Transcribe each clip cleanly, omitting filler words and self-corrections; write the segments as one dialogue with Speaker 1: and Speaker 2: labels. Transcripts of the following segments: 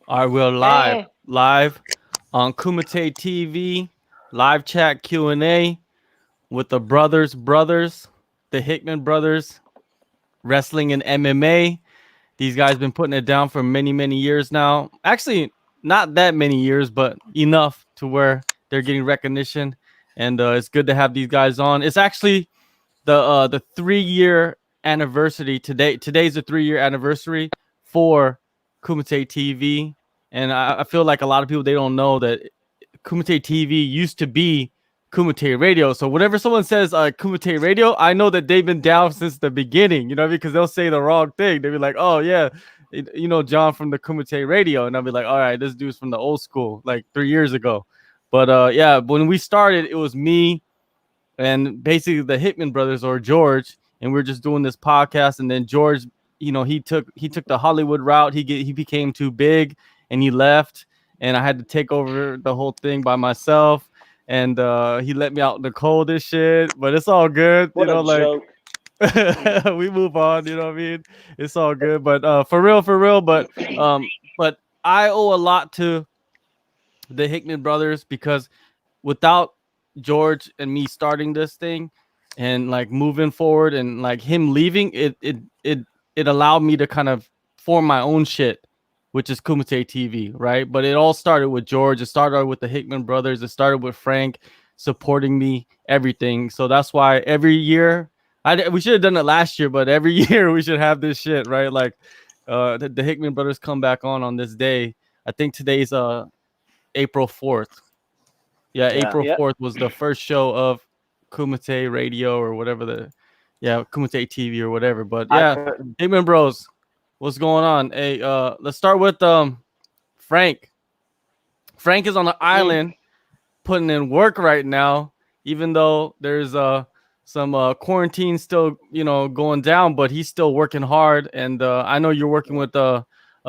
Speaker 1: All right, we're live on Kumite TV, live chat Q&A with the brothers, the Hickman brothers, wrestling and MMA. These guys been putting it down for many years now. Actually, not that many years, but enough to where they're getting recognition, and it's good to have these guys on. It's actually the 3-year anniversary today. Today's the 3-year anniversary for Kumite TV, and I feel like a lot of people they don't know that Kumite TV used to be Kumite Radio. So whenever someone says Kumite Radio, I know that they've been down since the beginning. You know, because they'll say the wrong thing. They'll be like, "Oh yeah, you know John from the Kumite Radio," and I'll be like, "All right, this dude's from the old school, like 3 years ago." But yeah, when we started, it was me and basically the Hickman brothers or George, and we are just doing this podcast. And then George, you know, he took the Hollywood route. He became too big and he left, and I had to take over the whole thing by myself. And he let me out in the cold and shit, but it's all good,
Speaker 2: What
Speaker 1: you
Speaker 2: a
Speaker 1: know, like
Speaker 2: joke.
Speaker 1: we move on, you know what I mean? It's all good. But for real, but I owe a lot to the Hickman brothers because without George and me starting this thing and like moving forward and like him leaving, it allowed me to kind of form my own shit, which is Kumite TV, right? But it all started with George. It started with the Hickman brothers. It started with Frank supporting me, everything. So that's why every year, we should have done it last year, but every year we should have this shit, right? Like the Hickman brothers come back on this day. I think today's April 4th. Yeah,
Speaker 3: Yeah.
Speaker 1: April
Speaker 2: Yeah.
Speaker 1: 4th was the first show of Kumite Radio or whatever Kumite TV or whatever. But
Speaker 3: I
Speaker 1: yeah,
Speaker 3: could.
Speaker 1: Hickman Bros, what's going on? Hey, let's start with Frank. Frank is on the island putting in work right now, even though there's some quarantine still, you know, going down, but he's still working hard. And I know you're working with a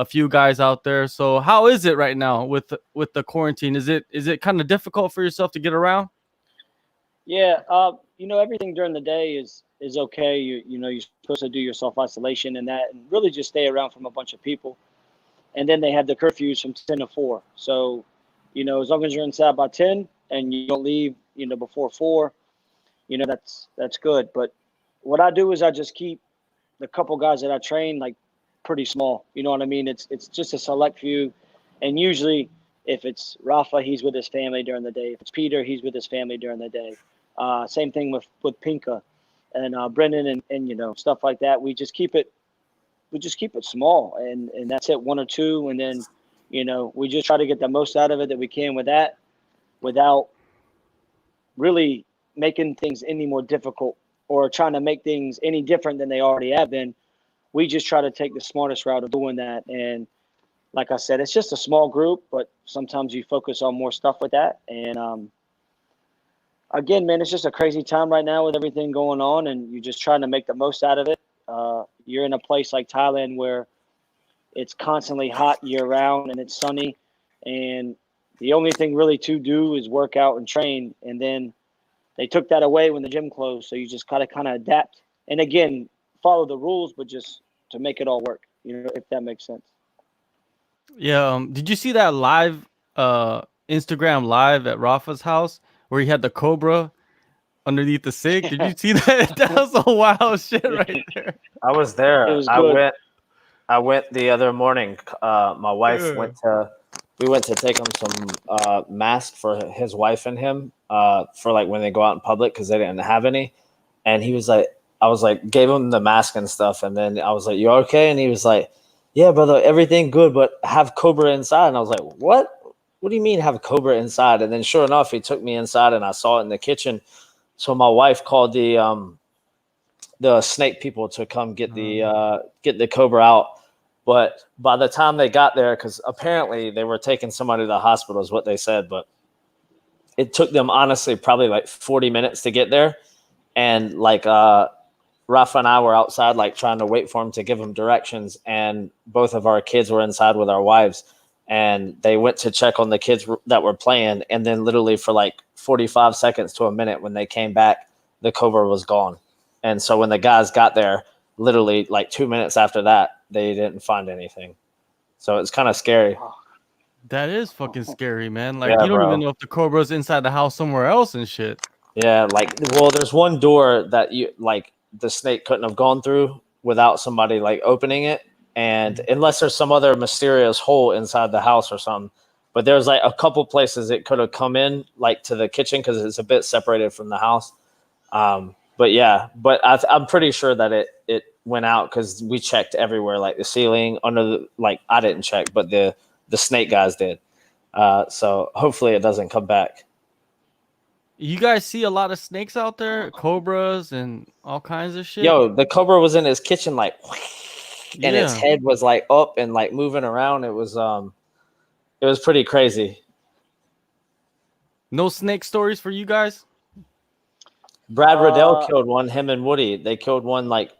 Speaker 1: few guys out there. So how is it right now with the quarantine? Is it kind of difficult for yourself to get around?
Speaker 2: Yeah. Everything during the day is okay. You're supposed to do your self isolation and that, and really just stay around from a bunch of people. And then they have the curfews from 10 to 4. So, as long as you're inside by 10 and you don't leave, before 4, that's good. But what I do is I just keep the couple guys that I train like pretty small. You know what I mean? It's just a select few, and usually if it's Rafa, he's with his family during the day. If it's Peter, he's with his family during the day. Same thing with Pinka and Brendan and stuff like that. We just keep it small, and that's it, one or two, and then we just try to get the most out of it that we can with that, without really making things any more difficult or trying to make things any different than they already have been. We just try to take the smartest route of doing that. And like I said, it's just a small group, but sometimes you focus on more stuff with that. And again, man, it's just a crazy time right now with everything going on, and you're just trying to make the most out of it. You're in a place like Thailand where it's constantly hot year round and it's sunny, and the only thing really to do is work out and train. And then they took that away when the gym closed, so you just gotta kind of adapt. And again, follow the rules, but just to make it all work. If that makes sense.
Speaker 1: Yeah. Did you see that live Instagram live at Rafa's house where he had the cobra underneath the sink? Did you see that? That was a wild shit right there.
Speaker 3: I was
Speaker 2: It
Speaker 3: there.
Speaker 2: was good.
Speaker 3: I went the other morning. My wife
Speaker 1: Yeah.
Speaker 3: we went to take him some masks for his wife and him for like when they go out in public because they didn't have any. And he was like, I was like, gave him the mask and stuff. And then I was like, you okay? And he was like, yeah, brother, everything good, but have Cobra inside. And I was like, what? What do you mean have Cobra inside? And then sure enough, he took me inside and I saw it in the kitchen. So my wife called the snake people to come get the Cobra out. But by the time they got there, because apparently they were taking somebody to the hospital is what they said, but it took them honestly probably like 40 minutes to get there. And like Rafa and I were outside like trying to wait for him to give him directions, and both of our kids were inside with our wives, and they went to check on the kids that were playing, and then literally for like 45 seconds to a minute when they came back, the Cobra was gone. And so when the guys got there, literally like 2 minutes after that, they didn't find anything. So it's kind of scary.
Speaker 1: That is fucking scary, man. Like
Speaker 3: Yeah,
Speaker 1: you don't
Speaker 3: bro.
Speaker 1: even know if the cobra's inside the house somewhere else and shit.
Speaker 3: Yeah, like well, there's one door that you like the snake couldn't have gone through without somebody like opening it, and unless there's some other mysterious hole inside the house or something. But there's like a couple places it could have come in, like to the kitchen because it's a bit separated from the house. But yeah, but I'm pretty sure that it went out because we checked everywhere, like the ceiling, under the like I didn't check, but the snake guys did. So hopefully it doesn't come back.
Speaker 1: You guys see a lot of snakes out there, cobras and all kinds of shit.
Speaker 3: Yo, the cobra was in his kitchen, like, and its
Speaker 1: Yeah.
Speaker 3: head was like up and like moving around. It was pretty crazy.
Speaker 1: No snake stories for you guys?
Speaker 3: Brad Riddell killed one. Him and Woody, they killed one like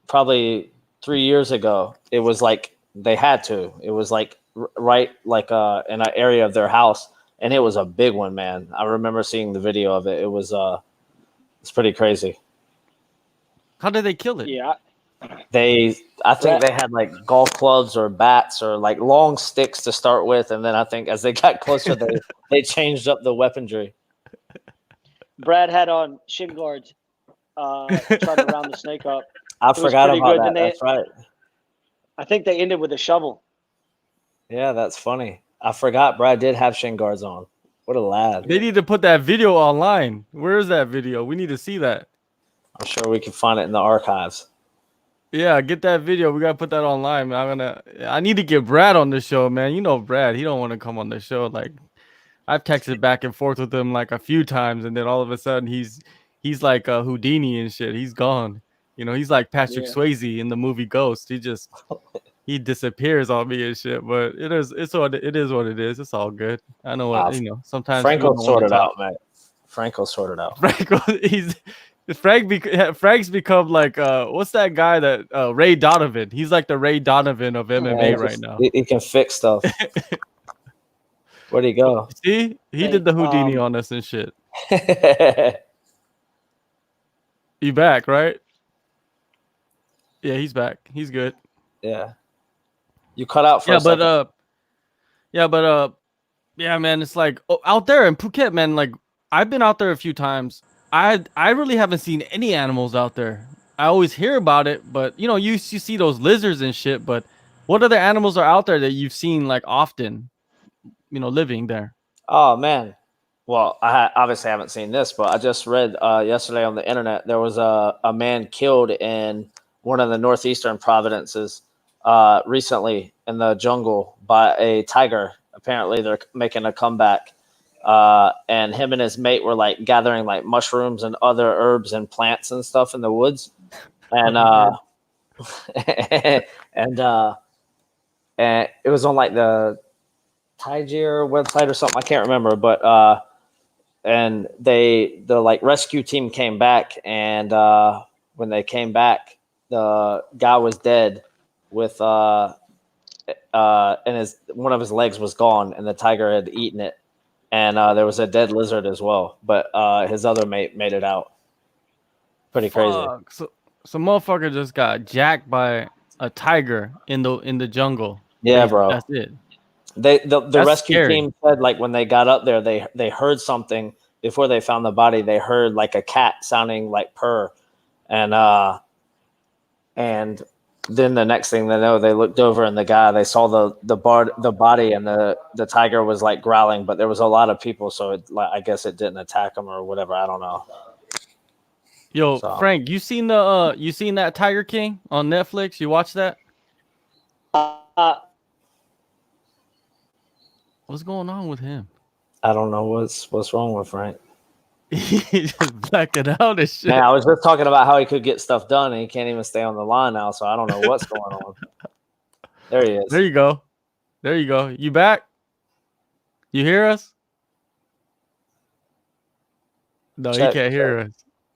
Speaker 3: probably 3 years ago. It was like they had to. It was like right like in an area of their house, and it was a big one, man. I remember seeing the video of it. It was it's pretty crazy.
Speaker 1: How did they kill it?
Speaker 2: Yeah.
Speaker 3: I think they had like golf clubs or bats or like long sticks to start with, and then I think as they got closer, they changed up the weaponry.
Speaker 2: Brad had on shin guards, trying to round the snake up.
Speaker 3: I forgot
Speaker 2: pretty
Speaker 3: about
Speaker 2: good.
Speaker 3: that.
Speaker 2: Then
Speaker 3: That's right.
Speaker 2: I think they ended with a shovel.
Speaker 3: Yeah, that's funny. I forgot Brad did have shin guards on. What a lad.
Speaker 1: They need to put that video online. Where is that video? We need to see that.
Speaker 3: I'm sure we can find it in the archives.
Speaker 1: Yeah, get that video. We gotta put that online, man. I need to get Brad on the show, man. You know Brad, he don't want to come on the show. Like I've texted back and forth with him like a few times, and then all of a sudden he's like a Houdini and shit. He's gone. You know, he's like Patrick Swayze in the movie Ghost. He disappears on me and shit. But it is what it is. It's all good. I know what sometimes
Speaker 3: Franco sorted out, man. Franco sorted out.
Speaker 1: Frank's become like what's that guy that Ray Donovan? He's like the Ray Donovan of MMA right now.
Speaker 3: He can fix stuff. Where'd he go?
Speaker 1: See, he did the Houdini on us and shit. You back, right? Yeah, he's back. He's good.
Speaker 3: Yeah. You cut out for a second.
Speaker 1: Yeah, man, it's like out there in Phuket, man, like I've been out there a few times. I really haven't seen any animals out there. I always hear about it, but you see those lizards and shit, but what other animals are out there that you've seen like often, living there?
Speaker 3: Oh man. Well, I obviously haven't seen this, but I just read yesterday on the internet there was a man killed in one of the northeastern provinces recently in the jungle by a tiger. Apparently, they're making a comeback, and him and his mate were like gathering like mushrooms and other herbs and plants and stuff in the woods, and and it was on like the Tiger website or something. I can't remember, but and the like rescue team came back, and when they came back, the guy was dead with and one of his legs was gone, and the tiger had eaten it, and there was a dead lizard as well, but his other mate made it out. Pretty crazy.
Speaker 1: So motherfucker just got jacked by a tiger in the jungle.
Speaker 3: Yeah, bro.
Speaker 1: That's it.
Speaker 3: The rescue team said like when they got up there, they heard something before they found the body. They heard like a cat sounding like purr, and then the next thing they know, they looked over and they saw the body, and the tiger was like growling, but there was a lot of people, so I guess it didn't attack them or whatever. I don't know.
Speaker 1: Yo, Frank, you seen that Tiger King on Netflix? You watched that? What's going on with him?
Speaker 3: I don't know what's wrong with Frank.
Speaker 1: He just blacking out and shit.
Speaker 3: Man, I was just talking about how he could get stuff done, and he can't even stay on the line now, so I don't know what's going on. There he is.
Speaker 1: There you go. You back? You hear us? No, he can't hear us.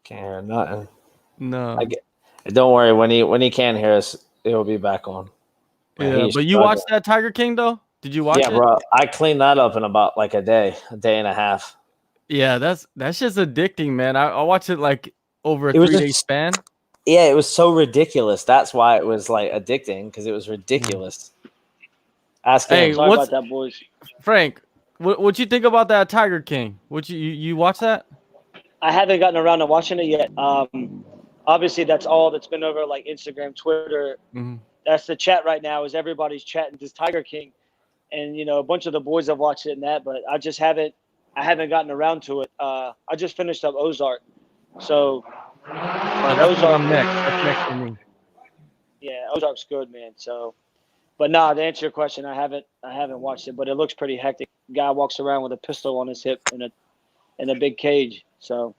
Speaker 3: Can't hear nothing.
Speaker 1: No.
Speaker 3: Don't worry. When he can hear us, he'll be back on.
Speaker 1: Yeah, but you watched that Tiger King though? Did you watch it?
Speaker 3: Yeah, bro. I cleaned that up in about like a day and a half.
Speaker 1: Yeah, that's just addicting, man. I watched it like over a 3-day span.
Speaker 3: Yeah, it was so ridiculous. That's why it was like addicting, because it was ridiculous. Ask
Speaker 1: Hey,
Speaker 3: him.
Speaker 2: Sorry
Speaker 1: what's
Speaker 2: about that, boys.
Speaker 1: Frank? What you think about that Tiger King? What you watch that?
Speaker 2: I haven't gotten around to watching it yet. Obviously, that's all that's been over like Instagram, Twitter.
Speaker 1: Mm-hmm.
Speaker 2: That's the chat right now. Is everybody's chatting this Tiger King, and a bunch of the boys have watched it and that, but I just haven't. I haven't gotten around to it. I just finished up Ozark, so
Speaker 1: That's what I'm next. That's next for me.
Speaker 2: yeah, Ozark's good, man. So, but nah, to answer your question, I haven't watched it, but it looks pretty hectic. Guy walks around with a pistol on his hip in a big cage. So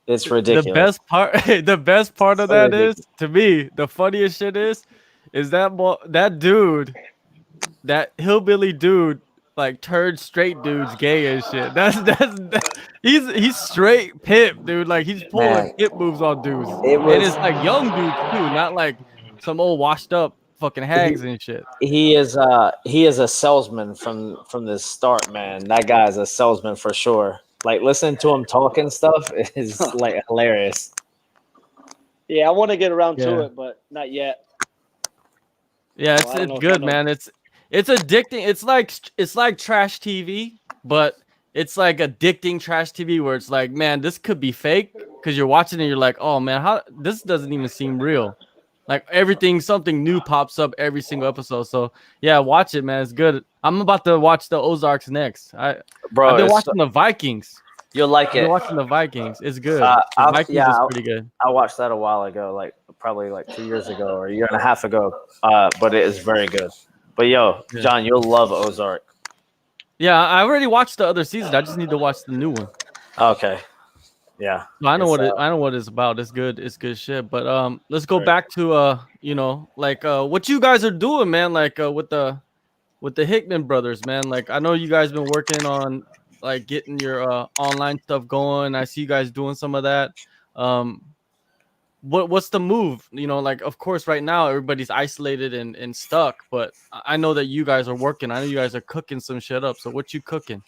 Speaker 3: It's
Speaker 1: The
Speaker 3: ridiculous.
Speaker 1: best part, the best part of
Speaker 3: So
Speaker 1: that is,
Speaker 3: ridiculous.
Speaker 1: to me, the funniest shit is that dude, that hillbilly dude, like turned straight dudes gay and shit. He's straight pimp, dude. Like he's pulling
Speaker 3: Man,
Speaker 1: hip moves on dudes,
Speaker 3: it
Speaker 1: and
Speaker 3: was
Speaker 1: it's like young dudes too, not like some old washed up fucking hags
Speaker 3: he,
Speaker 1: and shit.
Speaker 3: he is a salesman from the start, man. That guy is a salesman for sure. Like listening to him talk and stuff is like hilarious.
Speaker 2: yeah, I want to get around to
Speaker 1: Yeah.
Speaker 2: it, but not yet.
Speaker 1: Yeah,
Speaker 2: So I don't
Speaker 1: it's
Speaker 2: know if y'all
Speaker 1: good,
Speaker 2: know.
Speaker 1: man. It's addicting. It's like trash TV, but it's like addicting trash TV where it's like, man, this could be fake because you're watching it. You're like, oh man, how this doesn't even seem real. Like something new pops up every single episode. So yeah, watch it, man. It's good. I'm about to watch the Ozarks next. I've
Speaker 3: Bro,
Speaker 1: been watching the Vikings.
Speaker 3: you'll like
Speaker 1: I've been
Speaker 3: it.
Speaker 1: watching the Vikings. It's good. The Vikings is pretty good.
Speaker 3: I watched that a while ago, like probably like 2 years ago or a year and a half ago. But it is very good. But yo,
Speaker 1: Yeah.
Speaker 3: John, you'll love Ozark.
Speaker 1: Yeah, I already watched the other season. I just need to watch the new one.
Speaker 3: Okay. Yeah.
Speaker 1: I know
Speaker 3: It's,
Speaker 1: I know what it's about. It's good. It's good shit. But let's go
Speaker 3: Right.
Speaker 1: back to like what you guys are doing, man. Like with the Hickman brothers, man. Like I know you guys been working on like getting your online stuff going. I see you guys doing some of that. Um, what's the move? Like of course right now everybody's isolated and stuck, but I know that you guys are working. I know you guys are cooking some shit up. So what you cooking?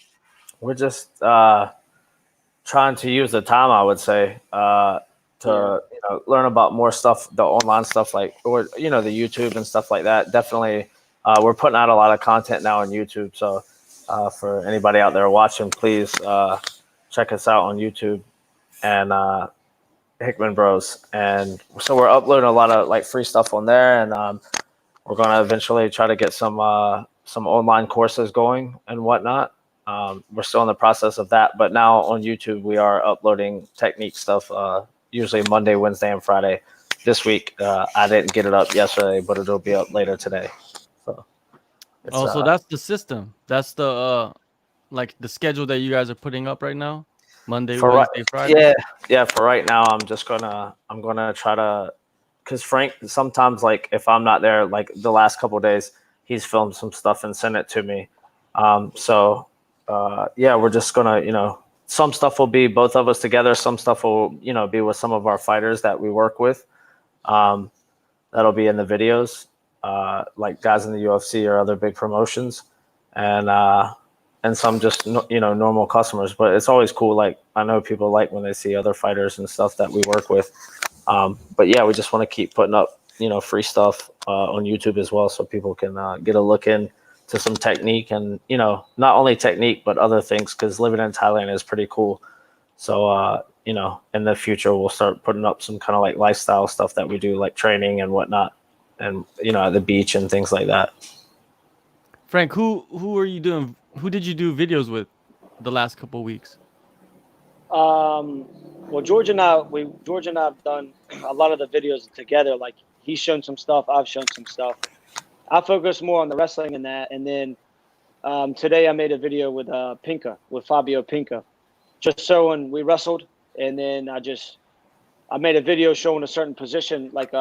Speaker 3: we're just trying to use the time, I would say, to learn about more stuff, the online stuff, like or the YouTube and stuff like that. Definitely, we're putting out a lot of content now on YouTube. So for anybody out there watching, please check us out on YouTube and Hickman Bros. And so we're uploading a lot of like free stuff on there, and we're going to eventually try to get some online courses going and whatnot. We're still in the process of that, but now on YouTube we are uploading technique stuff. Usually Monday, Wednesday, and Friday. This week I didn't get it up yesterday, but it'll be up later today. So,
Speaker 1: So that's the system. That's the like the schedule that you guys are putting up right now. Monday,
Speaker 3: for
Speaker 1: Wednesday, Friday.
Speaker 3: yeah. For right now, I'm gonna try to, because Frank sometimes, like if I'm not there, like the last couple of days, he's filmed some stuff and sent it to me. Yeah, we're just gonna, some stuff will be both of us together. Some stuff will, be with some of our fighters that we work with. That'll be in the videos, like guys in the UFC or other big promotions, and some just normal customers. But it's always cool. Like I know people like when they see other fighters and stuff that we work with. But yeah, we just want to keep putting up free stuff on YouTube as well, so people can get a look in to some technique and not only technique but other things, because living in Thailand is pretty cool. So in the future we'll start putting up some kind of like lifestyle stuff that we do, like training and whatnot, and at the beach and things like that.
Speaker 1: Frank, who are you doing? Who did you do videos with the last couple of weeks?
Speaker 2: Well, George and I have done a lot of the videos together. Like he's shown some stuff, I've shown some stuff. I focus more on the wrestling and that. And then today I made a video with Fabio Pinca, just showing we wrestled. And then I made a video showing a certain position, like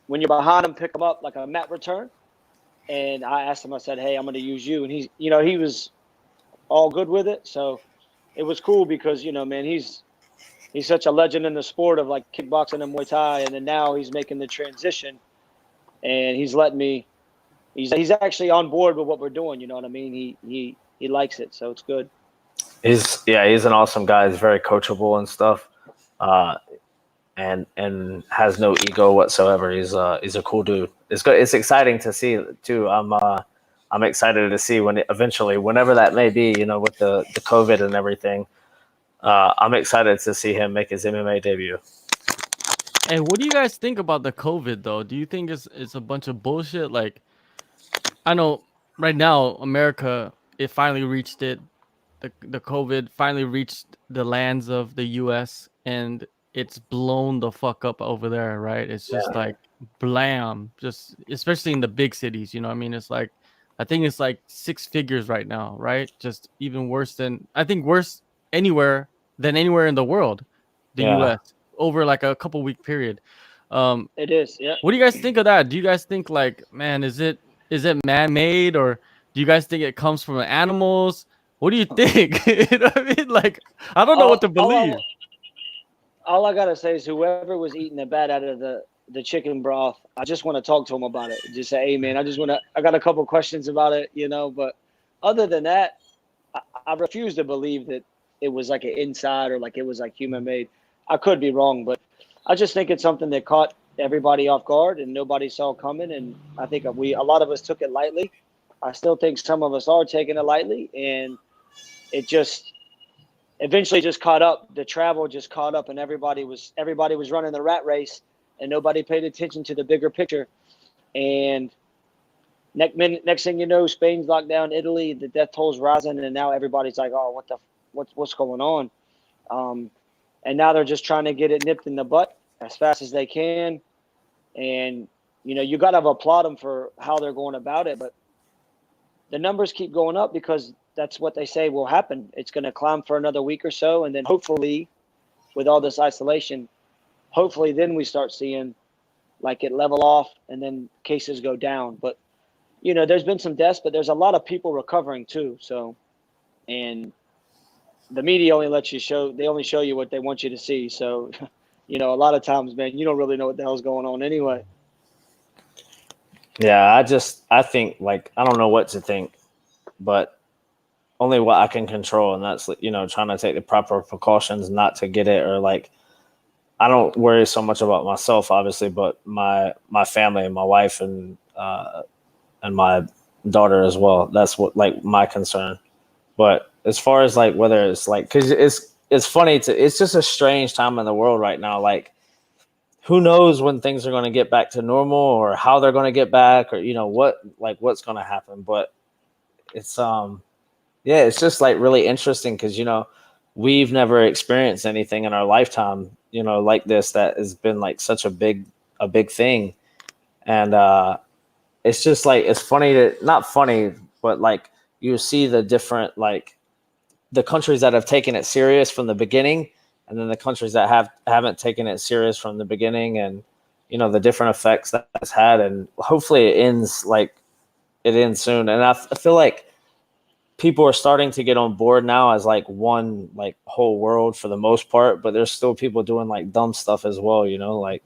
Speaker 2: when you're behind him, pick him up like a mat return. And I asked him, I said, hey, I'm going to use you. And he was all good with it. So it was cool because, man, he's such a legend in the sport of like kickboxing and Muay Thai. And then now he's making the transition and he's letting me. He's actually on board with what we're doing. You know what I mean? He likes it, so it's good. He's
Speaker 3: an awesome guy. He's very coachable and stuff, and has no ego whatsoever. He's a cool dude. It's good. It's exciting to see too. I'm I'm excited to see when eventually, whenever that may be, with the COVID and everything. I'm excited to see him make his MMA debut.
Speaker 1: Hey, what do you guys think about the COVID though? Do you think it's a bunch of bullshit? Like, I know right now America, it finally reached it. The COVID finally reached the lands of the US, and it's blown the fuck up over there, right? It's just like blam, just especially in the big cities, you know what I mean? It's like I think it's like six figures right now, right? Just even worse than I think worse anywhere than anywhere in the world, the
Speaker 3: Yeah.
Speaker 1: US, over like a couple week period.
Speaker 2: It is, yeah.
Speaker 1: What do you guys think of that? Do you guys think like, man, is it man-made, or do you guys think it comes from animals? What do you think? You know what I mean? Like, I don't know what to believe.
Speaker 2: All I gotta say is whoever was eating the bat out of the chicken broth, I just want to talk to him about it. Just say, hey man, I got a couple questions about it, but other than that, I refuse to believe that it was like an inside or like it was like human made. I could be wrong, but I just think it's something that caught everybody off guard and nobody saw coming. And I think a lot of us took it lightly. I still think some of us are taking it lightly, and it just eventually just caught up. The travel just caught up, and everybody was running the rat race, and nobody paid attention to the bigger picture. And next thing you know, Spain's locked down, Italy, the death toll's rising, and now everybody's like, oh, what's going on? And now they're just trying to get it nipped in the butt as fast as they can. And you got to applaud them for how they're going about it, but the numbers keep going up because that's what they say will happen. It's going to climb for another week or so, and then hopefully, with all this isolation, hopefully then we start seeing like it level off and then cases go down. But there's been some deaths, but there's a lot of people recovering too. So, and the media only only show you what they want you to see. So, a lot of times, man, you don't really know what the hell's going on anyway.
Speaker 3: Yeah, I think like I don't know what to think, but only what I can control, and that's trying to take the proper precautions not to get it, or like I don't worry so much about myself, obviously, but my family and my wife and my daughter as well. That's what like my concern. But as far as like whether it's like, because it's funny it's just a strange time in the world right now. Like, who knows when things are going to get back to normal or how they're going to get back, or what's going to happen. But it's it's just like really interesting because we've never experienced anything in our lifetime like this that has been like such a big thing. And it's just like it's funny not funny, but like you see the different like the countries that have taken it serious from the beginning, and then the countries that haven't taken it serious from the beginning, and the different effects that it's had. And hopefully it ends soon. And I feel like people are starting to get on board now as like one like whole world for the most part, but there's still people doing like dumb stuff as well, like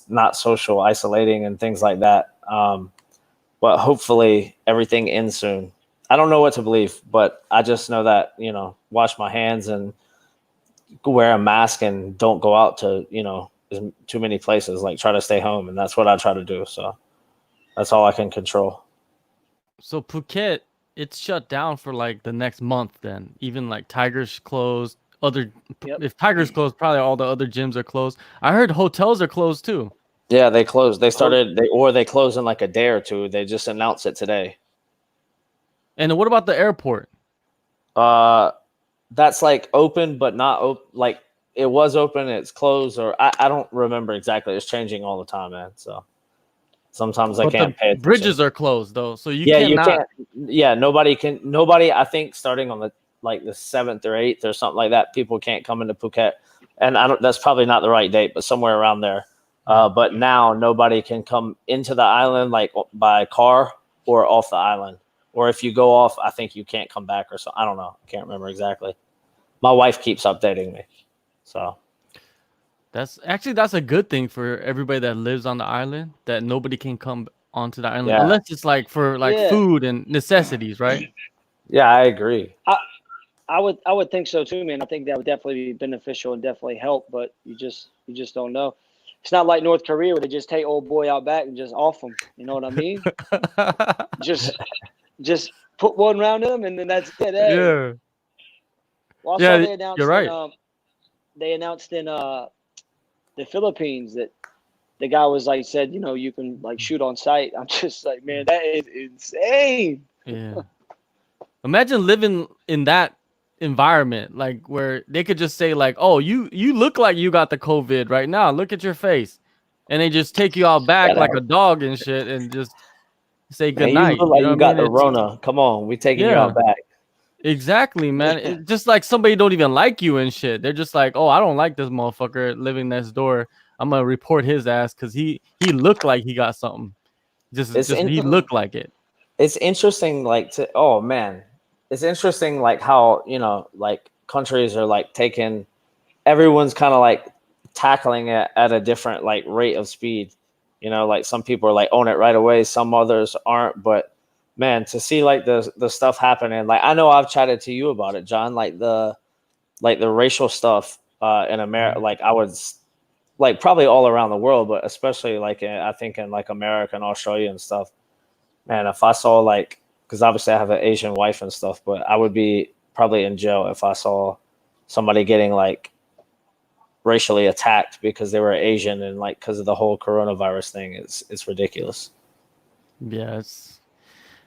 Speaker 3: not social isolating and things like that. But hopefully everything ends soon. I don't know what to believe, but I just know that, wash my hands and wear a mask and don't go out to, too many places, like try to stay home. And that's what I try to do. So that's all I can control.
Speaker 1: So Phuket, it's shut down for like the next month then. Even like Tiger's closed. If Tiger's closed, probably all the other gyms are closed. I heard hotels are closed too.
Speaker 3: Yeah, they closed. They closed in like a day or two. They just announced it today.
Speaker 1: And what about the airport?
Speaker 3: That's like open, but not open. Like it was open, it's closed, or I don't remember exactly. It's changing all the time, man. So sometimes I can't pay attention.
Speaker 1: Bridges are closed though, so you
Speaker 3: can't. Yeah, nobody can. Nobody. I think starting on the 7th or 8th or something like that, people can't come into Phuket, and that's probably not the right date, but somewhere around there. But now nobody can come into the island like by car or off the island. Or if you go off, I think you can't come back or so. I don't know. I can't remember exactly. My wife keeps updating me. So
Speaker 1: that's a good thing for everybody that lives on the island, that nobody can come onto the island unless it's like for food and necessities, right?
Speaker 3: Yeah, I agree.
Speaker 2: I would think so too, man. I think that would definitely be beneficial and definitely help, but you just don't know. It's not like North Korea where they just take old boy out back and just off him. You know what I mean? just put one round him and then that's it. Hey.
Speaker 1: Yeah.
Speaker 2: Well, I saw
Speaker 1: Yeah, you're right.
Speaker 2: they announced in the Philippines that the guy was like said, you know, you can like shoot on sight. I'm just like, man, that is insane.
Speaker 1: Yeah. Imagine living in that environment, like where they could just say, like, "Oh, you look like you got the COVID right now. Look at your face," and they just take you out back
Speaker 3: Shut
Speaker 1: like
Speaker 3: up.
Speaker 1: a dog and shit, and just say good
Speaker 3: Man, you
Speaker 1: night.
Speaker 3: look
Speaker 1: You
Speaker 3: like
Speaker 1: know
Speaker 3: you
Speaker 1: what I
Speaker 3: got
Speaker 1: mean?
Speaker 3: the
Speaker 1: It's
Speaker 3: Rona. Come on, we taking you
Speaker 1: yeah,
Speaker 3: out back.
Speaker 1: exactly, man. It's just like somebody don't even like you and shit. They're just like, "Oh, I don't like this motherfucker living next door. I'm gonna report his ass because he looked like he got something.
Speaker 3: It's
Speaker 1: Just he
Speaker 3: in,
Speaker 1: looked like it."
Speaker 3: it's interesting, like to oh man, it's interesting, like how like countries are like taking everyone's kind of like tackling it at a different like rate of speed. Like some people are like own it right away, some others aren't. But man, to see like the stuff happening, like I know I've chatted to you about it, John, like the racial stuff in America, like I would like probably all around the world, but especially like I think in like America and Australia and stuff. Man, if I saw like, because obviously I have an Asian wife and stuff, but I would be probably in jail if I saw somebody getting like racially attacked because they were Asian and like because of the whole coronavirus thing. It's ridiculous.
Speaker 1: Yeah,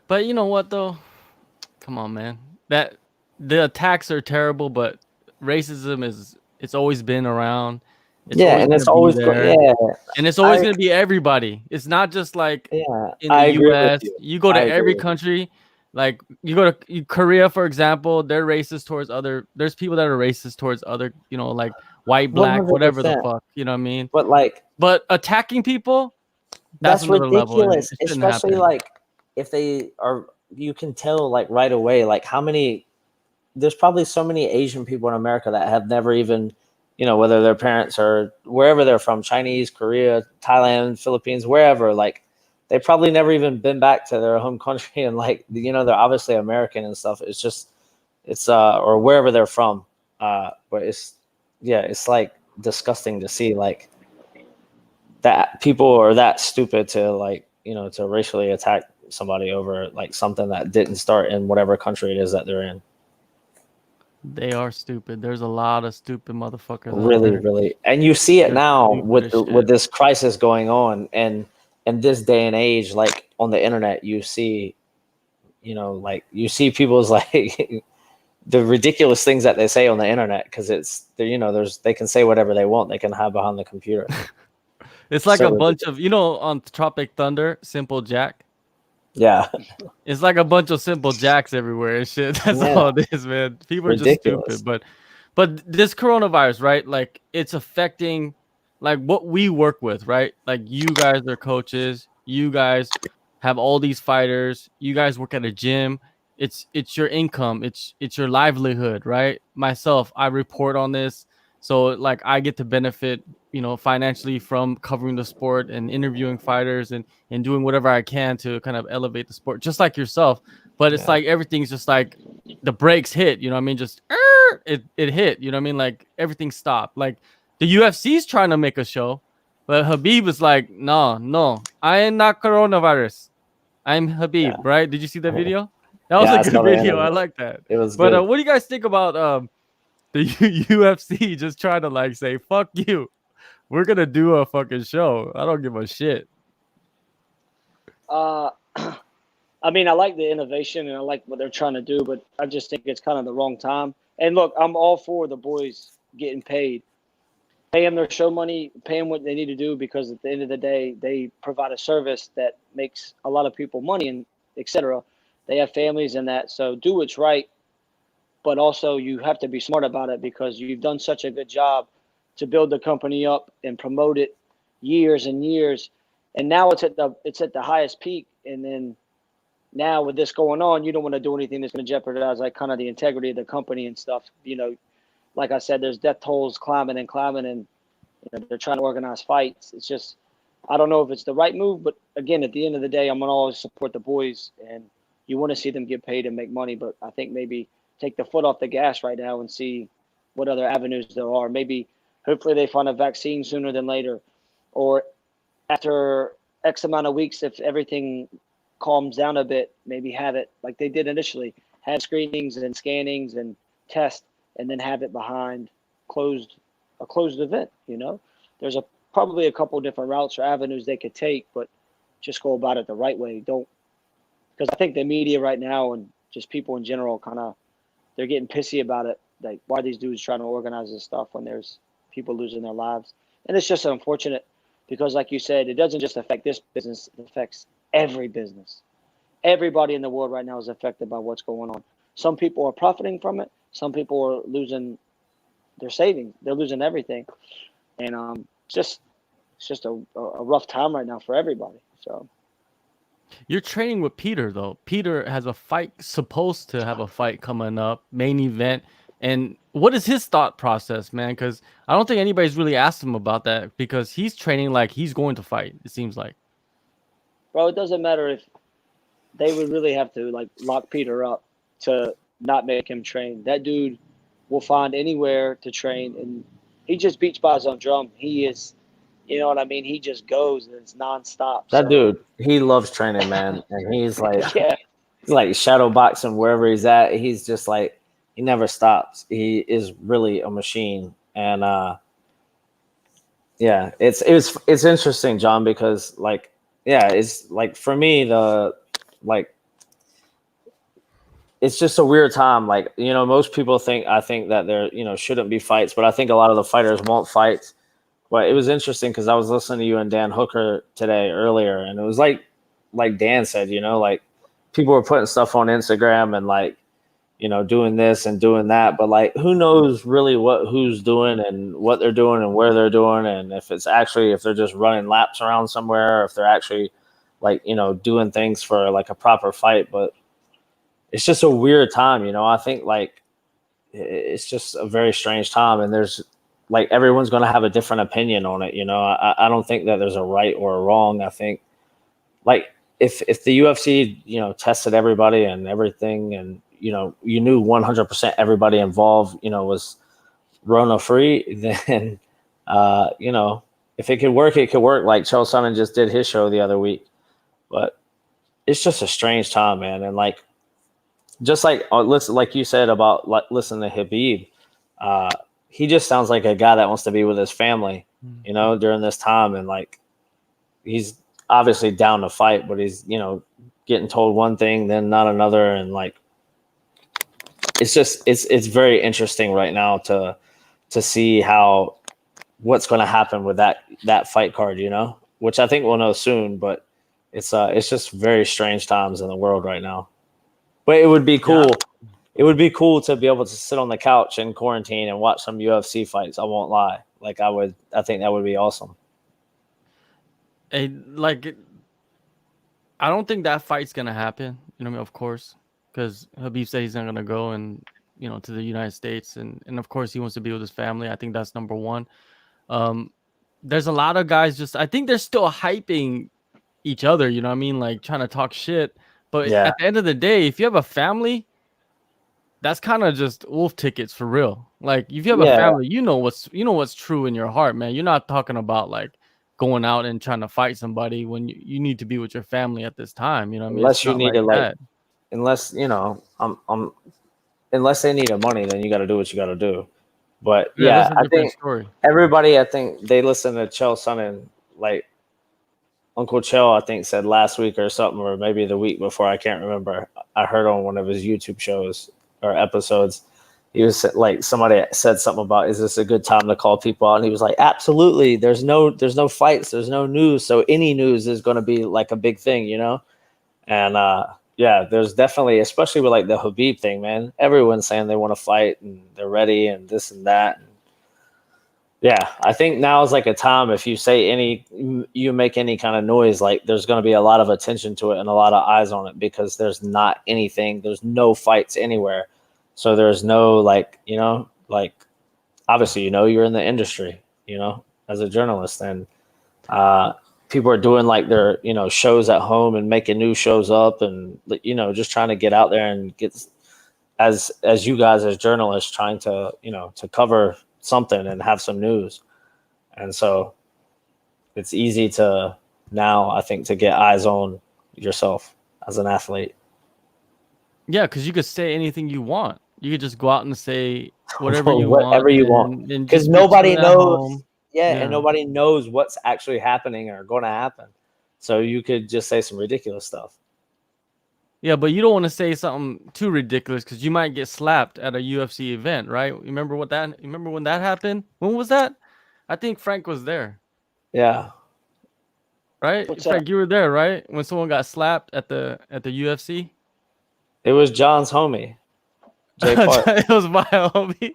Speaker 1: but you know what though? Come on, man. That the attacks are terrible, but racism it's always been around. It's
Speaker 3: Yeah,
Speaker 1: always
Speaker 3: and
Speaker 1: gonna
Speaker 3: it's
Speaker 1: be
Speaker 3: always
Speaker 1: there.
Speaker 3: yeah.
Speaker 1: And it's always gonna be everybody. It's not just like
Speaker 3: Yeah,
Speaker 1: in the
Speaker 3: I agree with
Speaker 1: US.
Speaker 3: you.
Speaker 1: You go
Speaker 3: I
Speaker 1: to
Speaker 3: agree
Speaker 1: every
Speaker 3: with you.
Speaker 1: country, like you go to Korea, for example, they're racist towards other there's people that are racist towards other, like white,
Speaker 3: One
Speaker 1: black,
Speaker 3: hundred
Speaker 1: whatever the
Speaker 3: percent.
Speaker 1: fuck, you know what I mean?
Speaker 3: But like
Speaker 1: But attacking people, that's
Speaker 3: that's
Speaker 1: another level and
Speaker 3: ridiculous,
Speaker 1: it shouldn't
Speaker 3: especially
Speaker 1: happen.
Speaker 3: like if they are. You can tell like right away like how many. There's probably so many Asian people in America that have never even, whether their parents are wherever they're from, Chinese, Korea, Thailand, Philippines, wherever, like they probably never even been back to their home country and like, they're obviously American and stuff. It's just, or wherever they're from. But it's like disgusting to see like that people are that stupid to like, to racially attack somebody over like something that didn't start in whatever country it is that they're in.
Speaker 1: They are stupid. There's a lot of stupid motherfuckers out
Speaker 3: Really,
Speaker 1: there.
Speaker 3: really, and you see it
Speaker 1: They're
Speaker 3: now
Speaker 1: stupid as
Speaker 3: with
Speaker 1: shit.
Speaker 3: this crisis going on, and in this day and age, like on the internet, you see, like you see people's like the ridiculous things that they say on the internet because they can say whatever they want, they can hide behind the computer.
Speaker 1: It's like
Speaker 3: So
Speaker 1: a bunch
Speaker 3: ridiculous.
Speaker 1: of, on Tropic Thunder, Simple Jack.
Speaker 3: Yeah,
Speaker 1: It's like a bunch of Simple Jacks everywhere and shit. That's
Speaker 3: yeah,
Speaker 1: all it is, man. People are just
Speaker 3: ridiculous.
Speaker 1: stupid. But this coronavirus, right? Like it's affecting like what we work with, right? Like you guys are coaches, you guys have all these fighters, you guys work at a gym. It's your income, it's your livelihood, right? Myself, I report on this. So like I get to benefit, financially from covering the sport and interviewing fighters and doing whatever I can to kind of elevate the sport, just like yourself. But it's
Speaker 3: Yeah,
Speaker 1: like everything's just like the brakes hit, you know what I mean? Just it hit, you know what I mean? Like everything stopped. Like the UFC's trying to make a show, but Habib is like, no, I am not coronavirus. I'm
Speaker 3: yeah,
Speaker 1: Habib, right? Did you see that video? That was
Speaker 3: yeah.
Speaker 1: a
Speaker 3: I
Speaker 1: good
Speaker 3: saw the
Speaker 1: video. I
Speaker 3: interview.
Speaker 1: like that.
Speaker 3: It was
Speaker 1: But
Speaker 3: good.
Speaker 1: what do you guys think about the UFC just trying to like say fuck you? We're gonna do a fucking show. I don't give a shit.
Speaker 2: Uh, I mean, I like the innovation and I like what they're trying to do, but I just think it's kind of the wrong time. And look, I'm all for the boys getting paid. Pay them their show money, pay them what they need to do because at the end of the day, they provide a service that makes a lot of people money and etc. They have families and that, so do what's right, but also you have to be smart about it because you've done such a good job to build the company up and promote it years and years, and now it's at the highest peak, and then now with this going on, you don't want to do anything that's going to jeopardize like kind of the integrity of the company and stuff. Like I said, there's death tolls climbing and climbing, and they're trying to organize fights. It's just I don't know if it's the right move, but again, at the end of the day, I'm gonna always support the boys, and you want to see them get paid and make money. But I think maybe take the foot off the gas right now and see what other avenues there are. Maybe hopefully they find a vaccine sooner than later, or after X amount of weeks, if everything calms down a bit, maybe have it like they did initially, have screenings and scannings and tests, and then have it behind a closed event. There's probably a couple different routes or avenues they could take, but just go about it the right way. Don't, because I think the media right now and just people in general they're getting pissy about it. Like, why are these dudes trying to organize this stuff when there's people losing their lives? And it's just unfortunate because, like you said, it doesn't just affect this business, it affects every business. Everybody in the world right now is affected by what's going on. Some people are profiting from it. Some people are losing their savings. They're losing everything. And it's just a rough time right now for everybody. So
Speaker 1: You're training with Peter, though. Peter has a fight, supposed to have a fight coming up, main event. And what is his thought process, man? Because I don't think anybody's really asked him about that because he's training like he's going to fight, it seems like.
Speaker 2: bro, it doesn't matter if they would really have to like lock Peter up to not make him train. That dude will find anywhere to train, and he just beats by his own drum. He is, you know what I mean? He just goes and it's nonstop.
Speaker 3: That dude, he loves training, man, and he's
Speaker 2: Yeah,
Speaker 3: like shadow boxing wherever he's at. He's just like he never stops. He is really a machine, and yeah, it's interesting, John, because like it's like for me it's just a weird time. Like, most people I think that there shouldn't be fights, but I think a lot of the fighters want fights. But it was interesting because I was listening to you and Dan Hooker today earlier, and it was like Dan said, like people were putting stuff on Instagram and like, doing this and doing that, but like who knows really who's doing and what they're doing and where they're doing, and if they're just running laps around somewhere, or if they're actually like doing things for like a proper fight. But it's just a weird time, I think like it's just a very strange time, and there's like everyone's going to have a different opinion on it. I don't think that there's a right or a wrong. I think like if the UFC, tested everybody and everything, and, you knew 100% everybody involved, was Rona free, then, if it could work, it could work. Like Chael Sonnen just did his show the other week, but it's just a strange time, man. And like, just like, listen, like you said about like, listen to Habib, he just sounds like a guy that wants to be with his family, during this time. And like, he's obviously down to fight, but he's, getting told one thing, then not another. And like, it's very interesting right now to see what's going to happen with that fight card, which I think we'll know soon, but it's just very strange times in the world right now. But it would be cool. Yeah. It would be cool to be able to sit on the couch in quarantine and watch some UFC fights. I won't lie. Like I think that would be awesome.
Speaker 1: I don't think that fight's gonna happen. Of course, because Habib said he's not gonna go and to the United States, and of course he wants to be with his family. I think that's number one. There's a lot of guys I think they're still hyping each other. Like trying to talk shit. But at the end of the day, if you have a family, that's kind of just wolf tickets for real. Like if you have a family, what's true in your heart, man. You're not talking about like going out and trying to fight somebody when you need to be with your family at this time.
Speaker 3: Unless you need unless unless they need the money, then you got to do what you got to do. But I think everybody, they listen to Chael Sonnen, like Uncle Chael, I think said last week or something, or maybe the week before, I can't remember. I heard on one of his YouTube shows or episodes, he was like, somebody said something about, is this a good time to call people out? And he was like, absolutely. There's no fights, there's no news, so any news is going to be like a big thing, And there's definitely, especially with like the Habib thing, man. Everyone's saying they want to fight and they're ready and this and that. Yeah, I think now is like a time, if you say you make any kind of noise, like there's going to be a lot of attention to it and a lot of eyes on it, because there's not anything, there's no fights anywhere. So there's no like obviously, you're in the industry, as a journalist, and people are doing like their, shows at home and making new shows up and, just trying to get out there and get, as you guys as journalists, trying to, to cover something and have some news. And so it's easy to now, I think, to get eyes on yourself as an athlete.
Speaker 1: Yeah, because you could say anything you want. You could just go out and say whatever you
Speaker 3: Whatever
Speaker 1: want,
Speaker 3: you want,
Speaker 1: and
Speaker 3: because
Speaker 1: just be
Speaker 3: nobody
Speaker 1: chilling at
Speaker 3: knows.
Speaker 1: home.
Speaker 3: Yeah,
Speaker 1: Yeah.
Speaker 3: and nobody knows what's actually happening or going to happen. So you could just say some ridiculous stuff.
Speaker 1: Yeah, but you don't want to say something too ridiculous because you might get slapped at a UFC event, right? You remember when that happened? When was that? I think Frank was there,
Speaker 3: Yeah,
Speaker 1: right?
Speaker 2: What's
Speaker 1: Frank,
Speaker 2: that?
Speaker 1: you were there, right? When someone got slapped at the UFC.
Speaker 3: it was John's homie, Jay Park.
Speaker 1: It was my homie.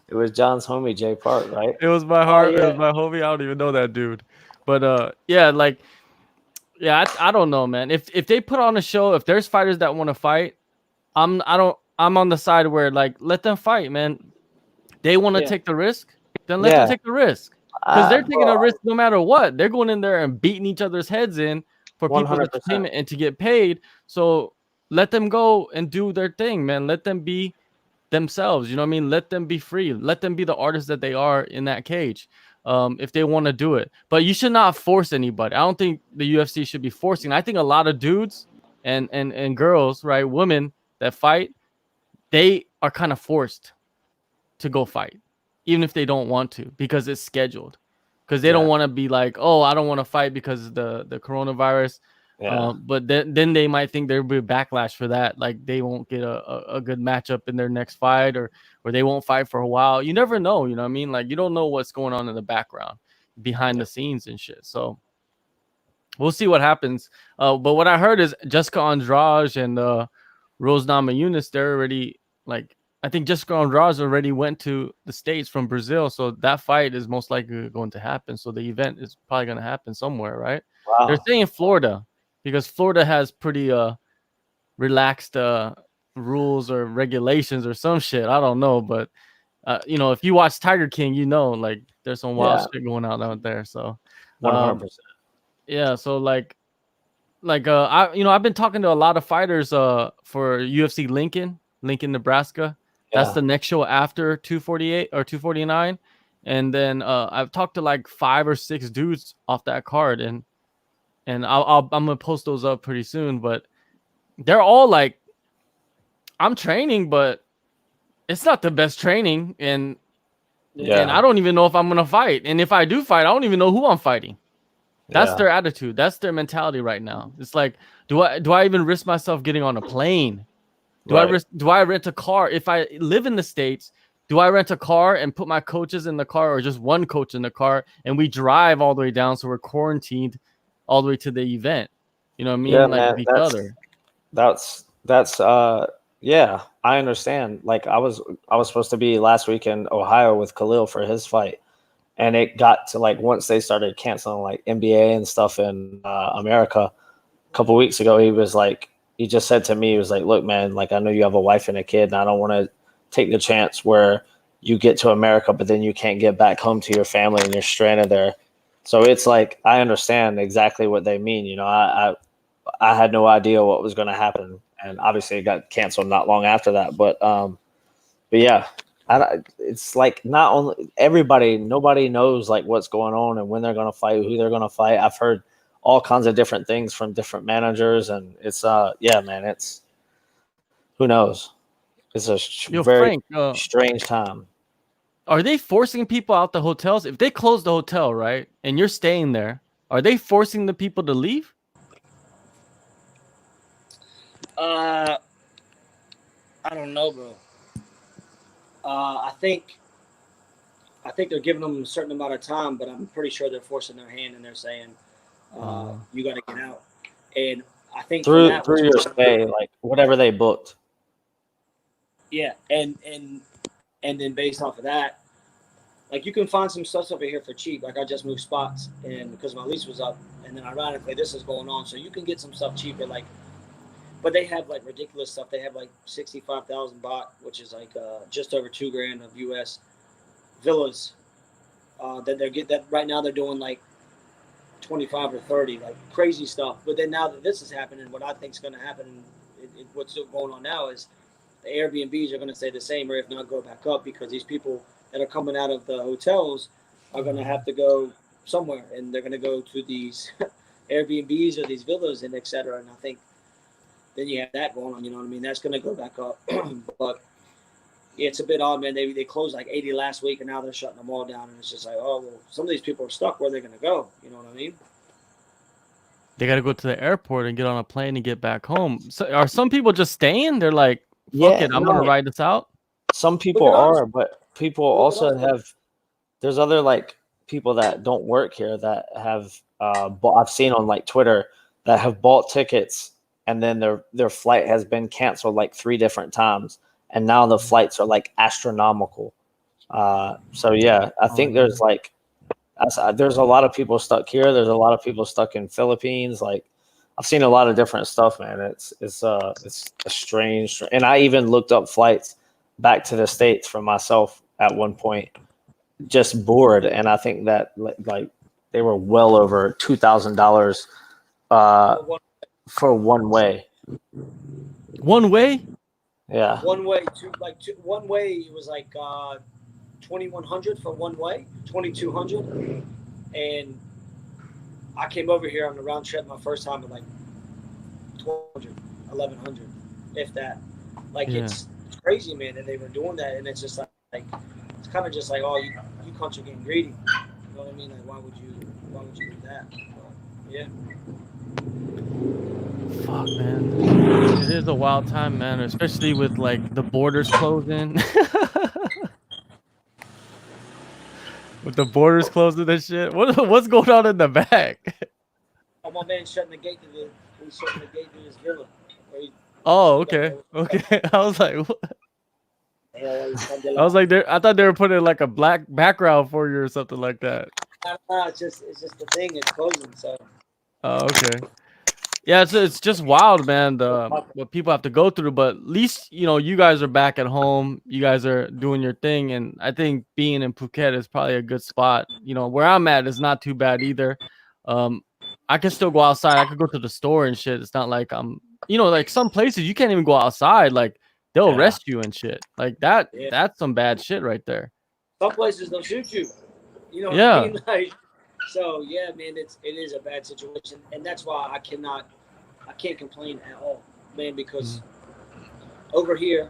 Speaker 3: It was John's homie, Jay Park, right?
Speaker 1: It was my
Speaker 2: Oh
Speaker 1: heart. It was
Speaker 2: yeah,
Speaker 1: my homie. I don't even know that dude, but yeah, like yeah, I don't know, man. If they put on a show, if there's fighters that want to fight, I'm on the side where like let them fight, man. They want to
Speaker 2: yeah.
Speaker 1: take the risk, then let them
Speaker 3: Yeah,
Speaker 1: take the risk. Because they're taking
Speaker 3: bro,
Speaker 1: a risk no matter what. They're going in there and beating each other's heads in for people's
Speaker 3: 100%.
Speaker 1: entertainment and to get paid. So let them go and do their thing, man. Let them be themselves. You know what I mean? Let them be free. Let them be the artists that they are in that cage. If they want to do it. But you should not force anybody. I don't think the UFC should be forcing. I think a lot of dudes and girls, right, women that fight, they are kind of forced to go fight, even if they don't want to, because it's scheduled. Because they don't
Speaker 3: Yeah.
Speaker 1: want to be like, oh, I don't want to fight because of the coronavirus.
Speaker 3: Yeah.
Speaker 1: But then they might think there'll be a backlash for that. Like they won't get a good matchup in their next fight, or they won't fight for a while. You never know. You know what I mean? Like you don't know what's going on in the background, behind the scenes and shit. So we'll see what happens. But what I heard is Jessica Andrade and Rose Namajunas, they're already like, I think Jessica Andrade already went to the States from Brazil, so that fight is most likely going to happen. So the event is probably going to happen somewhere, right? They're
Speaker 3: Wow.
Speaker 1: saying Florida because Florida has pretty relaxed rules or regulations or some shit. I don't know, but you know, if you watch Tiger King, you know, like there's some wild
Speaker 3: Yeah.
Speaker 1: shit going on out there. So
Speaker 3: 100%.
Speaker 1: yeah, so like I've been talking to a lot of fighters for UFC Lincoln, Nebraska. That's
Speaker 3: Yeah.
Speaker 1: the next show after 248 or 249. And then I've talked to like 5 or 6 dudes off that card, and I'm gonna post those up pretty soon. But they're all like, I'm training, but it's not the best training, and
Speaker 3: Yeah.
Speaker 1: I don't even know if I'm gonna fight. And if I do fight, I don't even know who I'm fighting. That's
Speaker 3: Yeah.
Speaker 1: their attitude. That's their mentality right now. It's like, do I even risk myself getting on a plane? Do
Speaker 3: Right.
Speaker 1: I rent a car? If I live in the States, do I rent a car and put my coaches in the car, or just one coach in the car, and we drive all the way down, so we're quarantined all the way to the event? You know what I
Speaker 3: Yeah,
Speaker 1: mean? Like
Speaker 3: man.
Speaker 1: with each other.
Speaker 3: That's yeah, I understand. Like I was supposed to be last week in Ohio with Khalil for his fight. And it got to like once they started canceling like NBA and stuff in America a couple weeks ago, he just said to me, he was like, look, man, like I know you have a wife and a kid, and I don't want to take the chance where you get to America, but then you can't get back home to your family and you're stranded there. So it's like I understand exactly what they mean. You know, I had no idea what was going to happen, and obviously it got canceled not long after that. But yeah, it's like not only nobody knows like what's going on and when they're going to fight, who they're going to fight. I've heard all kinds of different things from different managers, and it's yeah, man, it's who knows. It's a
Speaker 1: Yo,
Speaker 3: very
Speaker 1: Frank,
Speaker 3: strange time.
Speaker 1: are they forcing people out the hotels? If they close the hotel, right, and you're staying there, are they forcing the people to leave?
Speaker 2: I don't know, bro. I think they're giving them a certain amount of time, but I'm pretty sure they're forcing their hand and they're saying, "You got to get out." And I think for
Speaker 3: Through
Speaker 2: that,
Speaker 3: your stay, like whatever they booked.
Speaker 2: yeah, and then based off of that, like you can find some stuff over here for cheap. Like I just moved spots, and because my lease was up, and then ironically this is going on, so you can get some stuff cheaper. Like, but they have like ridiculous stuff. They have like 65,000 baht, which is like just over $2,000 of US villas. That right now they're doing like 25 or 30, like crazy stuff. But then now that this is happening, what I think is going to happen, what's going on now is the Airbnbs are going to stay the same, or if not, go back up, because these people that are coming out of the hotels are going to have to go somewhere, and they're going to go to these Airbnbs or these villas and etc. And I think then you have that going on. You know what I mean? That's going to go back up, but yeah, it's a bit odd, man. They closed like 80 last week, and now they're shutting them all down. And it's just like, oh, well, some of these people are stuck. Where they're going to go? You know what I mean?
Speaker 1: They got to go to the airport and get on a plane and get back home. So are some people just staying? They're like, fuck
Speaker 3: Yeah,
Speaker 1: it, I'm gonna
Speaker 3: no.
Speaker 1: ride this out.
Speaker 3: Some
Speaker 2: Look
Speaker 3: people
Speaker 2: at us.
Speaker 3: are, but people
Speaker 2: Look at
Speaker 3: also
Speaker 2: us.
Speaker 3: have. There's other like people that don't work here that have I've seen on like Twitter that have bought tickets and then their flight has been canceled like 3 different times, and now the flights are like astronomical. So yeah, I think there's like there's a lot of people stuck here. There's a lot of people stuck in Philippines. Like I've seen a lot of different stuff, man. It's a strange, and I even looked up flights back to the States for myself at one point, just bored, and I think that like they were well over $2,000 for one way.
Speaker 1: One way?
Speaker 3: Yeah.
Speaker 2: One way one way. It was like 2,100 for one way, 2,200, and I came over here on the round trip my first time at like 1,200, 1,100, if that. Like it's crazy, man, that they were doing that, and it's just like it's kind of just like, oh, you country getting greedy. You know what I mean? Like why would you do that? But, yeah.
Speaker 1: Fuck, man. It is a wild time, man, especially with like the borders closing. With the borders closing and shit. What's going on in the back?
Speaker 2: Oh, my man shutting the gate to his villa.
Speaker 1: Oh, okay. Okay. I was like, what? I was like, I thought they were putting like a black background for you or something like that.
Speaker 2: It's just the thing. It's closing. So.
Speaker 1: Oh, okay. Yeah, it's just wild, man. What people have to go through, but at least you guys are back at home. You guys are doing your thing, and I think being in Phuket is probably a good spot. Where I'm at is not too bad either. I can still go outside. I could go to the store and shit. It's not like like some places you can't even go outside. Like they'll arrest you and shit. Like that.
Speaker 2: Yeah.
Speaker 1: That's some bad shit right there.
Speaker 2: Some places they'll shoot you. You know what
Speaker 1: Yeah.
Speaker 2: I mean? Like, so yeah, man, it is a bad situation, and that's why I can't complain at all, man, because over here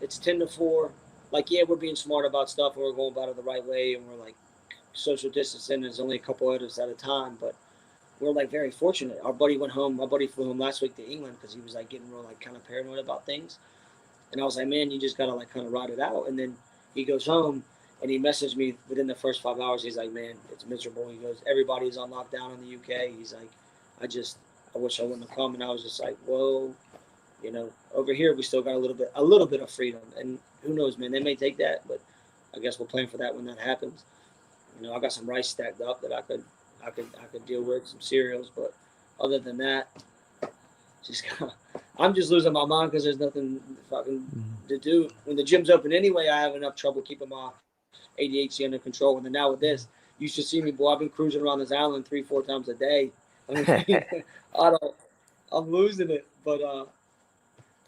Speaker 2: it's 10 to 4. Like, yeah, we're being smart about stuff and we're going about it the right way, and we're like social distancing. There's only a couple of us at a time, but we're like very fortunate. Our buddy went home. My buddy flew home last week to England because he was like getting real like kind of paranoid about things, and I was like, man, you just gotta like kind of ride it out. And then he goes home. And he messaged me within the first 5 hours. He's like, man, it's miserable. He goes, everybody's on lockdown in the UK. He's like, I wish I wouldn't have come. And I was just like, whoa, over here we still got a little bit of freedom. And who knows, man, they may take that, but I guess we'll plan for that when that happens. I got some rice stacked up that I could deal with, some cereals. But other than that, I'm just losing my mind because there's nothing fucking to do. When the gym's open anyway, I have enough trouble keeping my ADHD under control. And then now with this, you should see me, boy. I've been cruising around this island 3-4 times a day. I mean, I'm losing it. But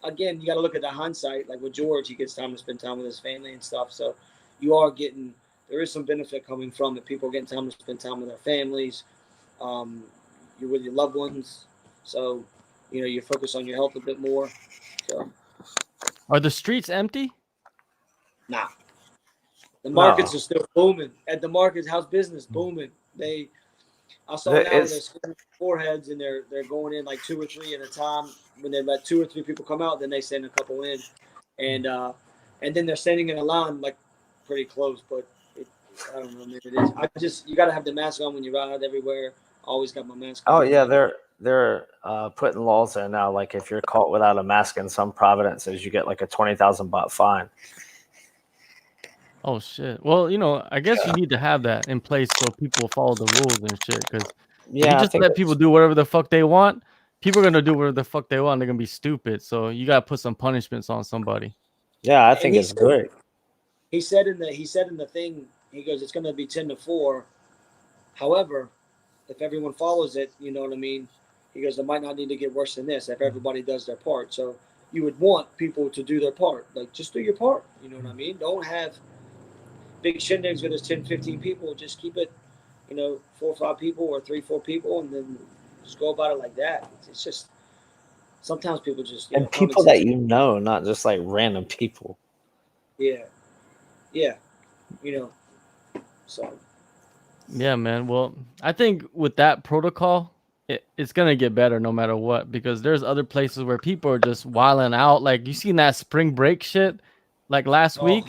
Speaker 2: again, you got to look at the hindsight. Like with George, he gets time to spend time with his family and stuff. So there is some benefit coming from it. People are getting time to spend time with their families. You're with your loved ones. So, you focus on your health a bit more. So.
Speaker 1: Are the streets empty?
Speaker 2: Nah. The markets are still booming. At the markets, house business booming. I saw now they're scoring foreheads and they're going in like 2 or 3 at a time. When they let 2 or 3 people come out, then they send a couple in, and then they're standing in a line like pretty close. But I don't know, maybe it is. You got to have the mask on when you ride everywhere. Always got my mask on.
Speaker 3: Oh yeah, they're putting laws there now. Like if you're caught without a mask in some provinces, you get like a 20,000 baht fine.
Speaker 1: Oh shit! Well, I guess you need to have that in place so people follow the rules and shit. Because if you just let people do whatever the fuck they want, people are gonna do whatever the fuck they want. They're gonna be stupid. So you gotta put some punishments on somebody.
Speaker 3: Yeah, I think it's great.
Speaker 2: He said in the thing, he goes, it's gonna be 10 to 4. However, if everyone follows it, you know what I mean? He goes, it might not need to get worse than this if everybody does their part. So you would want people to do their part. Like, just do your part. You know what I mean? Don't have big shindigs with us 10, 15 people. Just keep it, 4 or 5 people or 3, 4 people, and then just go about it like that. It's just sometimes people just
Speaker 3: And
Speaker 2: common
Speaker 3: people
Speaker 2: sense.
Speaker 3: that you know, not just like random people.
Speaker 2: Yeah, yeah, so.
Speaker 1: Yeah, man. Well, I think with that protocol, it's gonna get better no matter what, because there's other places where people are just wilding out. Like you seen that spring break shit, like last
Speaker 2: Oh,
Speaker 1: week.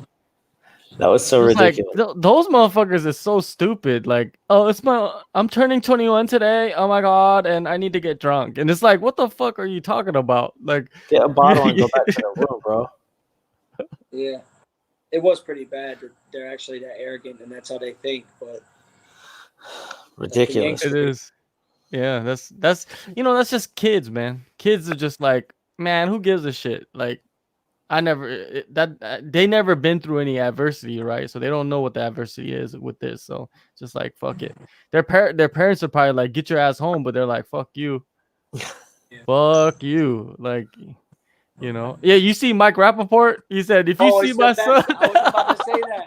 Speaker 3: That was so
Speaker 1: It's like
Speaker 3: ridiculous.
Speaker 1: those motherfuckers is so stupid. Like, oh, I'm turning 21 today. Oh my god, and I need to get drunk. And it's like, what the fuck are you talking about? Like,
Speaker 3: Get a bottle and go back to the room, bro.
Speaker 2: yeah, it was pretty bad that they're actually that arrogant and that's how they think. But
Speaker 3: Ridiculous.
Speaker 1: it is. Yeah, that's that's just kids, man. Kids are just like, man, who gives a shit? Like, I never they never been through any adversity, right? So they don't know what the adversity is with this. So just like fuck it. Their parents are probably like, get your ass home, but they're like, fuck you, fuck you, like. Yeah, you see Mike Rappaport? He said, if you see
Speaker 2: he's
Speaker 1: my
Speaker 2: the
Speaker 1: son.
Speaker 2: best. I was about to say that.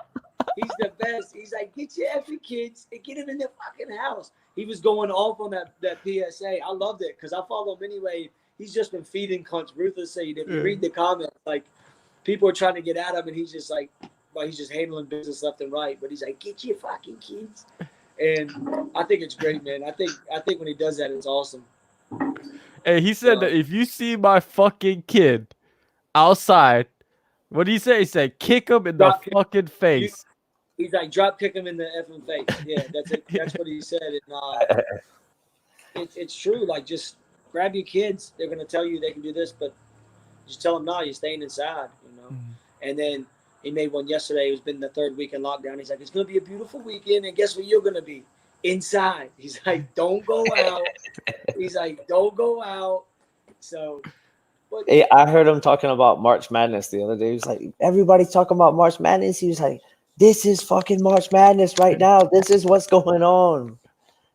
Speaker 2: He's the best. He's like, get your effing kids and get him in the fucking house. He was going off on that PSA. I loved it because I follow him anyway. He's just been feeding cunts ruthlessly. If you read the comments, like, people are trying to get at him, and he's just like, well, he's just handling business left and right. But he's like, get your fucking kids. And I think it's great, man. I think when he does that, it's awesome.
Speaker 1: Hey, he said that if you see my fucking kid outside, what did he say? He said, kick him in the fucking face.
Speaker 2: He's like, drop kick him in the effing face. Yeah, that's it. That's what he said. And it's true. Like, just grab your kids. They're gonna tell you they can do this, but just tell them no. You're staying inside. And then he made one yesterday. It's been the 3rd week in lockdown. He's like, it's gonna be a beautiful weekend, and guess what? You're gonna be inside. He's like, don't go out. He's like, don't go out. So. But,
Speaker 3: hey, I heard him talking about March Madness the other day. He was like, everybody's talking about March Madness. He was like, this is fucking March Madness right now. This is what's going on.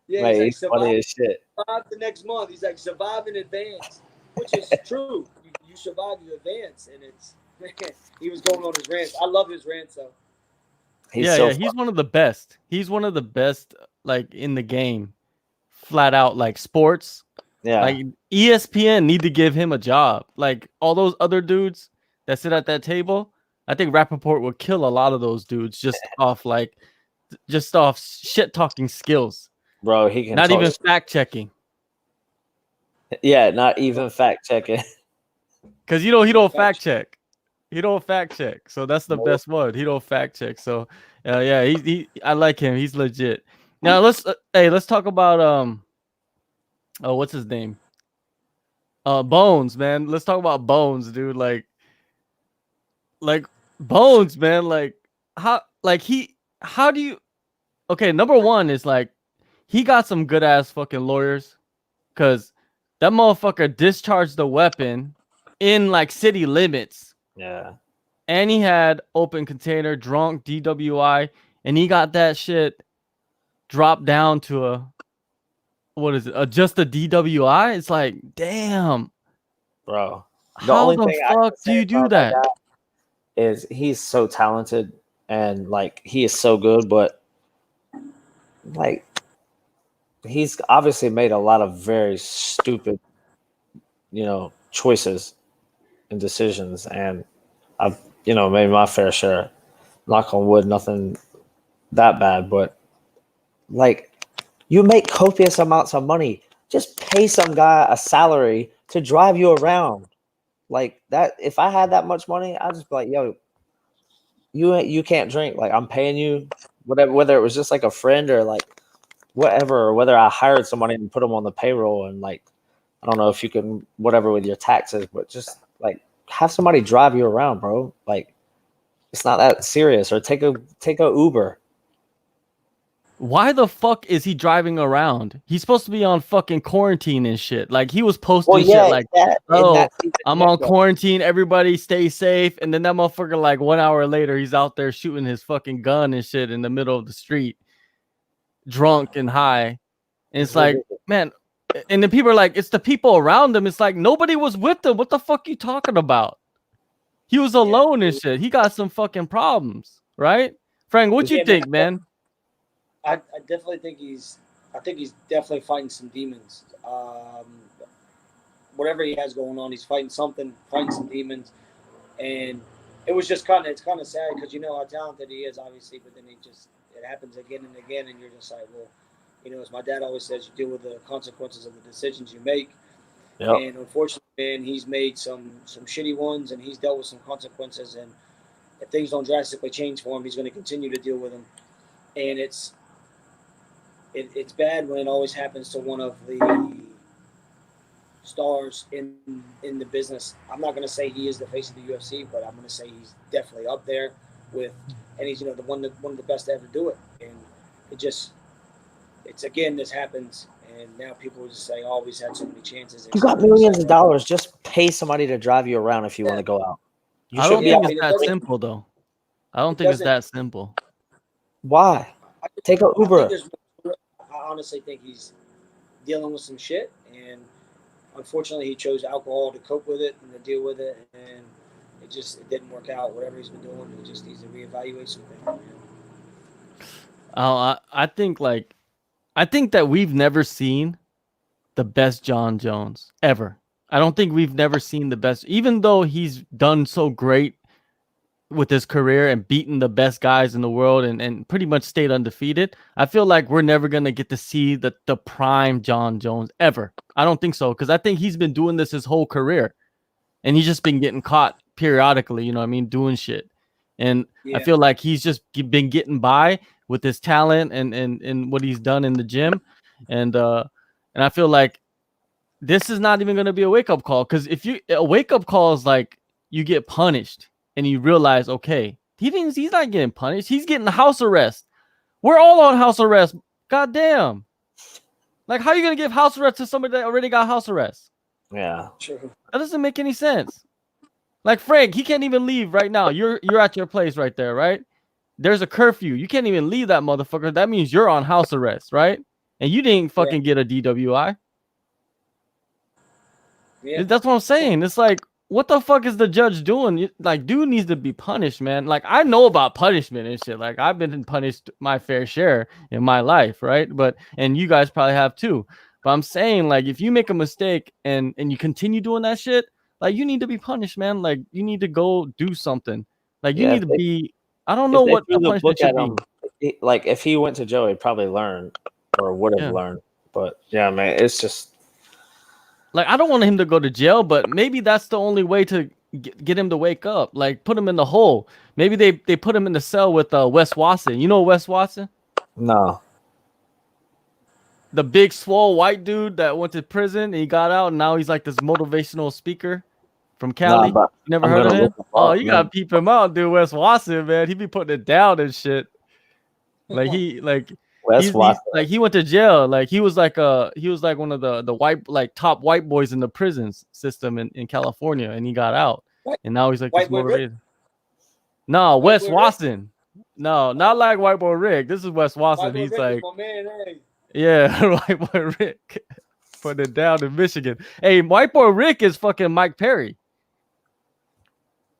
Speaker 2: Yeah,
Speaker 3: right,
Speaker 2: he's like,
Speaker 3: funny as shit.
Speaker 2: Survive the next month. He's like, survive in advance, which is true. You survive, you advance, and it's. He was going on his rants. I love his rants though.
Speaker 1: He's one of the best. He's one of the best, like, in the game, flat out, like, sports.
Speaker 3: Yeah,
Speaker 1: like ESPN need to give him a job. Like, all those other dudes that sit at that table, I think Rappaport would kill a lot of those dudes just off shit talking skills,
Speaker 3: bro. He can
Speaker 1: not even fact checking.
Speaker 3: Yeah, not even fact checking.
Speaker 1: Because he don't fact check. He don't fact check. So that's the best one. He don't fact check. So yeah, he I like him. He's legit. Now let's talk about what's his name? Bones, man. Let's talk about Bones, dude. Like Bones, man. Like, how do you? Okay, number one is like, he got some good ass fucking lawyers, cause that motherfucker discharged the weapon in like city limits.
Speaker 3: Yeah,
Speaker 1: and he had open container, drunk, DWI, and he got that shit dropped down to just a DWI. It's like, damn,
Speaker 3: bro.
Speaker 1: How the fuck do you do that?
Speaker 3: Is he's so talented and like he is so good, but like he's obviously made a lot of very stupid, choices and decisions, and I've made my fair share. Knock on wood, nothing that bad, but like, you make copious amounts of money. Just pay some guy a salary to drive you around. Like that, if I had that much money, I'd just be like, yo, you can't drink. Like, I'm paying you whatever, whether it was just like a friend or like whatever, or whether I hired somebody and put them on the payroll, and like, I don't know if you can whatever with your taxes, but just like have somebody drive you around, bro. Like, it's not that serious. Or take a Uber.
Speaker 1: Why the fuck is he driving around? He's supposed to be on fucking quarantine and shit. Like, he was posting shit like, I'm on quarantine, everybody stay safe. And then that motherfucker, like 1 hour later, he's out there shooting his fucking gun and shit in the middle of the street, drunk and high. And it's like, man, and then people are like, it's the people around him. It's like, nobody was with him. What the fuck you talking about? He was alone and shit. He got some fucking problems, right? Frank, what you think, man?
Speaker 2: I definitely think I think he's definitely fighting some demons. Whatever he has going on, he's fighting something, fighting some demons, and it's kind of sad because you know how talented he is, obviously, but then it happens again and again, and you're just like, well, you know, as my dad always says, you deal with the consequences of the decisions you make.
Speaker 3: Yep.
Speaker 2: And unfortunately, man, he's made some shitty ones, and he's dealt with some consequences. And if things don't drastically change for him, he's going to continue to deal with them. And it's bad when it always happens to one of the stars in the business. I'm not going to say he is the face of the UFC, but I'm going to say he's definitely up there with, and he's, you know, one of the best to ever do it. And it's again, this happens, and now people will just say, "Oh, he's had so many chances."
Speaker 3: You got millions of dollars. Just pay somebody to drive you around if you want to go out.
Speaker 1: I don't think it's that simple, though. I don't think it's that simple.
Speaker 3: Why? Take an Uber.
Speaker 2: I honestly think he's dealing with some shit, and unfortunately, he chose alcohol to cope with it and to deal with it, and it didn't work out. Whatever he's been doing, he just needs to reevaluate something.
Speaker 1: Oh, I think that we've never seen the best John Jones ever. I don't think we've never seen the best, even though he's done so great with his career and beaten the best guys in the world and pretty much stayed undefeated. I feel like we're never going to get to see the prime John Jones ever. I don't think so, because I think he's been doing this his whole career, and he's just been getting caught periodically, you know what I mean, doing shit. And I feel like he's just been getting by with his talent and what he's done in the gym. And I feel like this is not even going to be a wake-up call, because a wake-up call is like you get punished and you realize, okay, he's not getting punished. He's getting house arrest. We're all on house arrest. God damn. Like, how are you going to give house arrest to somebody that already got house arrest?
Speaker 3: Yeah.
Speaker 2: True.
Speaker 1: That doesn't make any sense. Like, Frank, he can't even leave right now. You're at your place right there, right? There's a curfew. You can't even leave that motherfucker. That means you're on house arrest, right? And you didn't fucking get a DWI. Yeah. That's what I'm saying. It's like, what the fuck is the judge doing? Like, dude needs to be punished, man. Like, I know about punishment and shit. Like, I've been punished my fair share in my life, right? And you guys probably have too. But I'm saying, like, if you make a mistake and you continue doing that shit, like, you need to be punished, man. Like, you need to go do something. Like, you need to be. I don't know what the punishment should
Speaker 3: be. Like, if he went to jail, he'd probably learn or would have learned. But yeah, man, it's just.
Speaker 1: Like, I don't want him to go to jail, but maybe that's the only way to get him to wake up. Like, put him in the hole. Maybe they put him in the cell with Wes Watson. You know Wes Watson?
Speaker 3: No.
Speaker 1: The big, swole white dude that went to prison and he got out, and now he's like this motivational speaker from Cali.
Speaker 3: Nah,
Speaker 1: you never heard of him? Oh, you gotta peep him out, dude. Wes Watson, man. He be putting it down and shit. Like, he went to jail. Like, he was like one of the white, like, top white boys in the prisons system in California, and he got out. And now he's like this motivated. No, Wes Watson. No, not like White Boy Rick. This is Wes Watson. He's like, yeah, White Boy Rick. Putting it down in Michigan. Hey, White Boy Rick is fucking Mike Perry.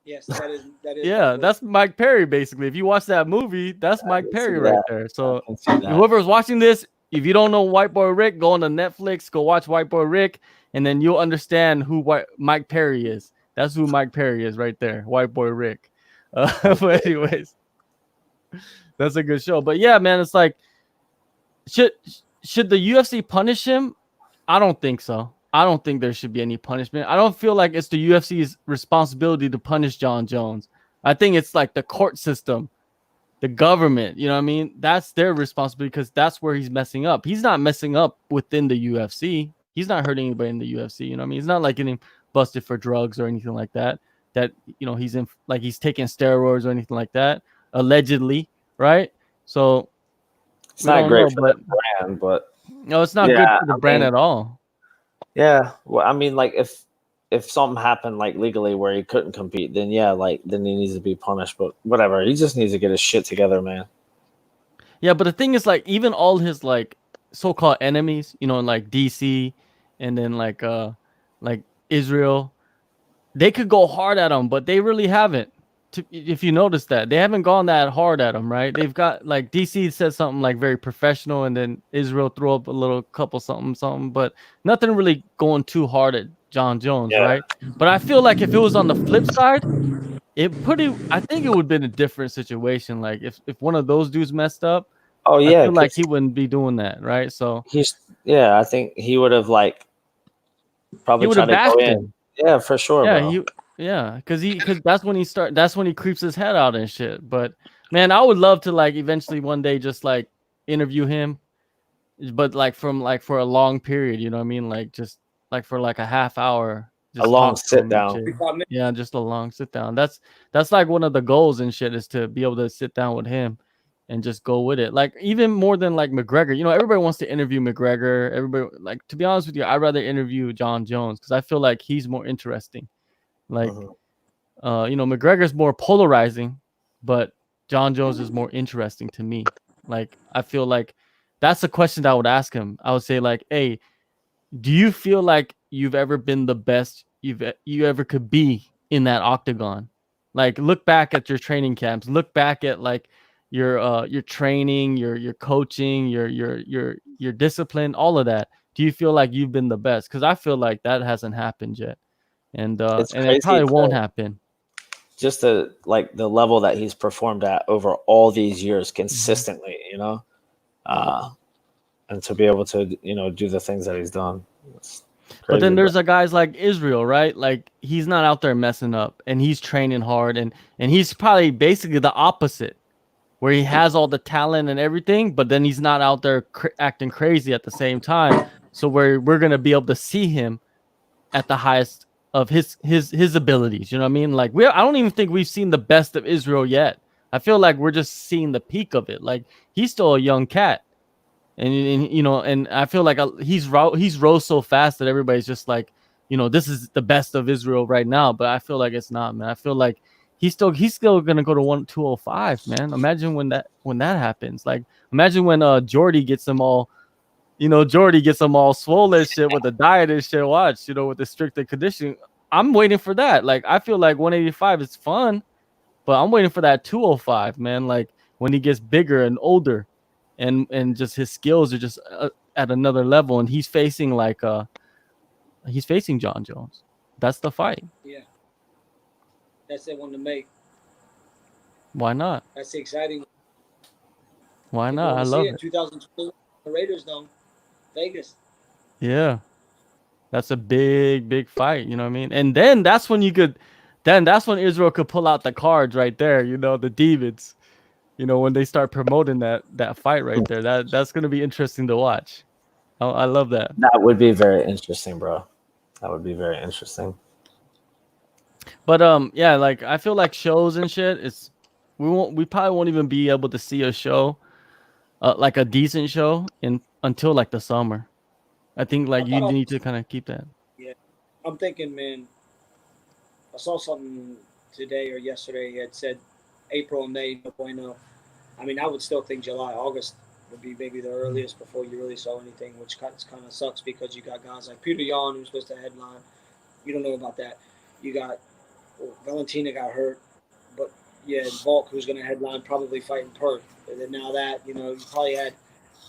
Speaker 2: Yes, that is.
Speaker 1: Yeah, that's Mike Perry, basically. If you watch that movie, that's Mike Perry right there. So whoever's watching this, if you don't know White Boy Rick, go on to Netflix, go watch White Boy Rick, and then you'll understand who Mike Perry is. That's who Mike Perry is right there, White Boy Rick. But anyways, that's a good show. But yeah, man, it's like, should the UFC punish him? I don't think so. I don't think there should be any punishment. I don't feel like it's the UFC's responsibility to punish John Jones. I think it's like the court system, the government, you know what I mean? That's their responsibility, because that's where he's messing up. He's not messing up within the UFC. He's not hurting anybody in the UFC, you know what I mean? He's not like getting busted for drugs or anything like that. That, you know, he's taking steroids or anything like that, allegedly, right? So
Speaker 3: it's not great for the brand, but
Speaker 1: no, it's not good for the brand at all.
Speaker 3: Yeah, well, I mean, like, if something happened, like, legally where he couldn't compete, then yeah, like, then he needs to be punished. But whatever, he just needs to get his shit together, man.
Speaker 1: Yeah, but the thing is, like, even all his, like, so-called enemies, you know, like DC and then like Israel, they could go hard at him, but they really haven't. if you notice that they haven't gone that hard at him, right? They've got like DC said something like very professional, and then Israel threw up a little couple something, but nothing really going too hard at John Jones,
Speaker 3: Yeah.
Speaker 1: right? But I feel like if it was on the flip side, I think it would have been a different situation. Like if one of those dudes messed up,
Speaker 3: Oh
Speaker 1: I
Speaker 3: yeah,
Speaker 1: feel like
Speaker 3: 'cause
Speaker 1: he wouldn't be doing that, right? So
Speaker 3: I think he would have like
Speaker 1: he
Speaker 3: probably
Speaker 1: would
Speaker 3: tried
Speaker 1: have
Speaker 3: to go
Speaker 1: bashed
Speaker 3: in.
Speaker 1: him.
Speaker 3: Yeah, for sure,
Speaker 1: Yeah,
Speaker 3: bro.
Speaker 1: because that's when he creeps his head out and shit. But man, I would love to like eventually one day just like interview him, but like from like for a long period, you know what I mean? Like just like for like a half hour,
Speaker 3: A
Speaker 1: just
Speaker 3: long
Speaker 1: talk to
Speaker 3: sit
Speaker 1: him and
Speaker 3: down.
Speaker 1: shit. Yeah, just a long sit down. That's like one of the goals and shit, is to be able to sit down with him and just go with it. Like even more than like McGregor. You know, everybody wants to interview McGregor. Everybody, like, to be honest with you, I'd rather interview John Jones because I feel like he's more interesting. Like,
Speaker 3: Mhm.
Speaker 1: you know, McGregor's more polarizing, but John Jones is more interesting to me. Like, I feel like that's the question that I would ask him. I would say like, hey, do you feel like you've ever been the best you ever could be in that octagon? Like, look back at your training camps, look back at like your training, your coaching, your discipline, all of that. Do you feel like you've been the best? Because I feel like that hasn't happened yet,
Speaker 3: It's
Speaker 1: and it
Speaker 3: crazy
Speaker 1: probably won't
Speaker 3: to
Speaker 1: happen.
Speaker 3: just the like the level that he's performed at over all these years
Speaker 1: Mhm.
Speaker 3: consistently, uh, and to be able to do the things that he's done. It's
Speaker 1: But
Speaker 3: crazy,
Speaker 1: then
Speaker 3: bro.
Speaker 1: there's a guys like Israel, right? Like, he's not out there messing up, and he's training hard, and he's probably basically the opposite, where he has all the talent and everything, but then he's not out there acting crazy at the same time. So we're gonna be able to see him at the highest of his abilities. You know what I mean? Like, I don't even think we've seen the best of Israel yet. I feel like we're just seeing the peak of it. Like, he's still a young cat, and you know, and I feel like he's rose so fast that everybody's just like, you know, this is the best of Israel right now. But I feel like it's not, man. I feel like he's still gonna go to 205, man. Imagine when that happens. Like, imagine when Jordy gets them all. You know, Jordy gets them all swollen shit with the diet and shit. Watch, you know, with the stricter conditioning. I'm waiting for that. Like, I feel like 185 is fun, but I'm waiting for that 205, man. Like, when he gets bigger and older, and just his skills are just at another level, and he's facing John Jones. That's the fight.
Speaker 2: Yeah, that's the one to make.
Speaker 1: Why not?
Speaker 2: That's the exciting.
Speaker 1: Why
Speaker 2: People
Speaker 1: not?
Speaker 2: want
Speaker 1: I
Speaker 2: to see
Speaker 1: love
Speaker 2: it.
Speaker 1: it.
Speaker 2: 2020, the Raiders dome, Vegas.
Speaker 1: Yeah, that's a big fight. You know what I mean? And then that's when Israel could pull out the cards right there. You know, the demons. You know, when they start promoting that fight right there, that's gonna be interesting to watch. I love that.
Speaker 3: That would be very interesting, bro. That would be very interesting.
Speaker 1: But yeah, like, I feel like shows and shit, we probably won't even be able to see a show, like a decent show, in until like the summer. I think
Speaker 2: I
Speaker 1: like you
Speaker 2: thought,
Speaker 1: need to kind of keep that.
Speaker 2: yeah, I'm thinking, man. I saw something today or yesterday. It said April and May, no bueno. I mean, I would still think July, August would be maybe the earliest before you really saw anything, which kind of sucks because you got guys like Peter Yan, who's supposed to headline. You don't know about that. You got Valentina got hurt, but yeah, Volk, who's going to headline, probably fighting Perth. And then now that, you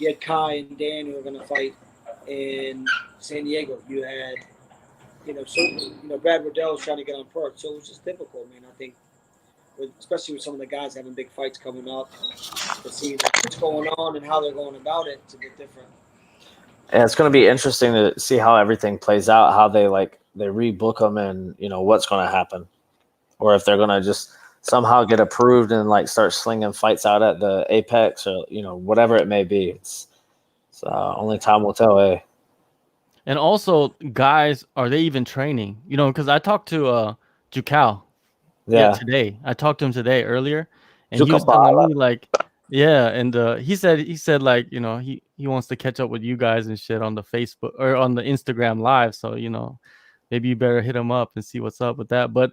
Speaker 2: had Kai and Dan who are going to fight in San Diego. You had, Brad Riddell's trying to get on Perth. So it was just difficult, man. I think, especially with some of the guys having big fights coming up, to see what's going on and how they're going about it, it's a bit different.
Speaker 3: And it's going to be interesting to see how everything plays out, how they rebook them, and what's going to happen, or if they're going to just somehow get approved and like start slinging fights out at the Apex, or whatever it may be. It's only time will tell. Eh?
Speaker 1: And also, guys, are they even training? You know, because I talked to Jukal, today. I talked to him today earlier, and he was telling
Speaker 3: Jukabala.
Speaker 1: me like, yeah, and he said like, you know, he wants to catch up with you guys and shit on the Facebook or on the Instagram live. So, you know, maybe you better hit him up and see what's up with that. But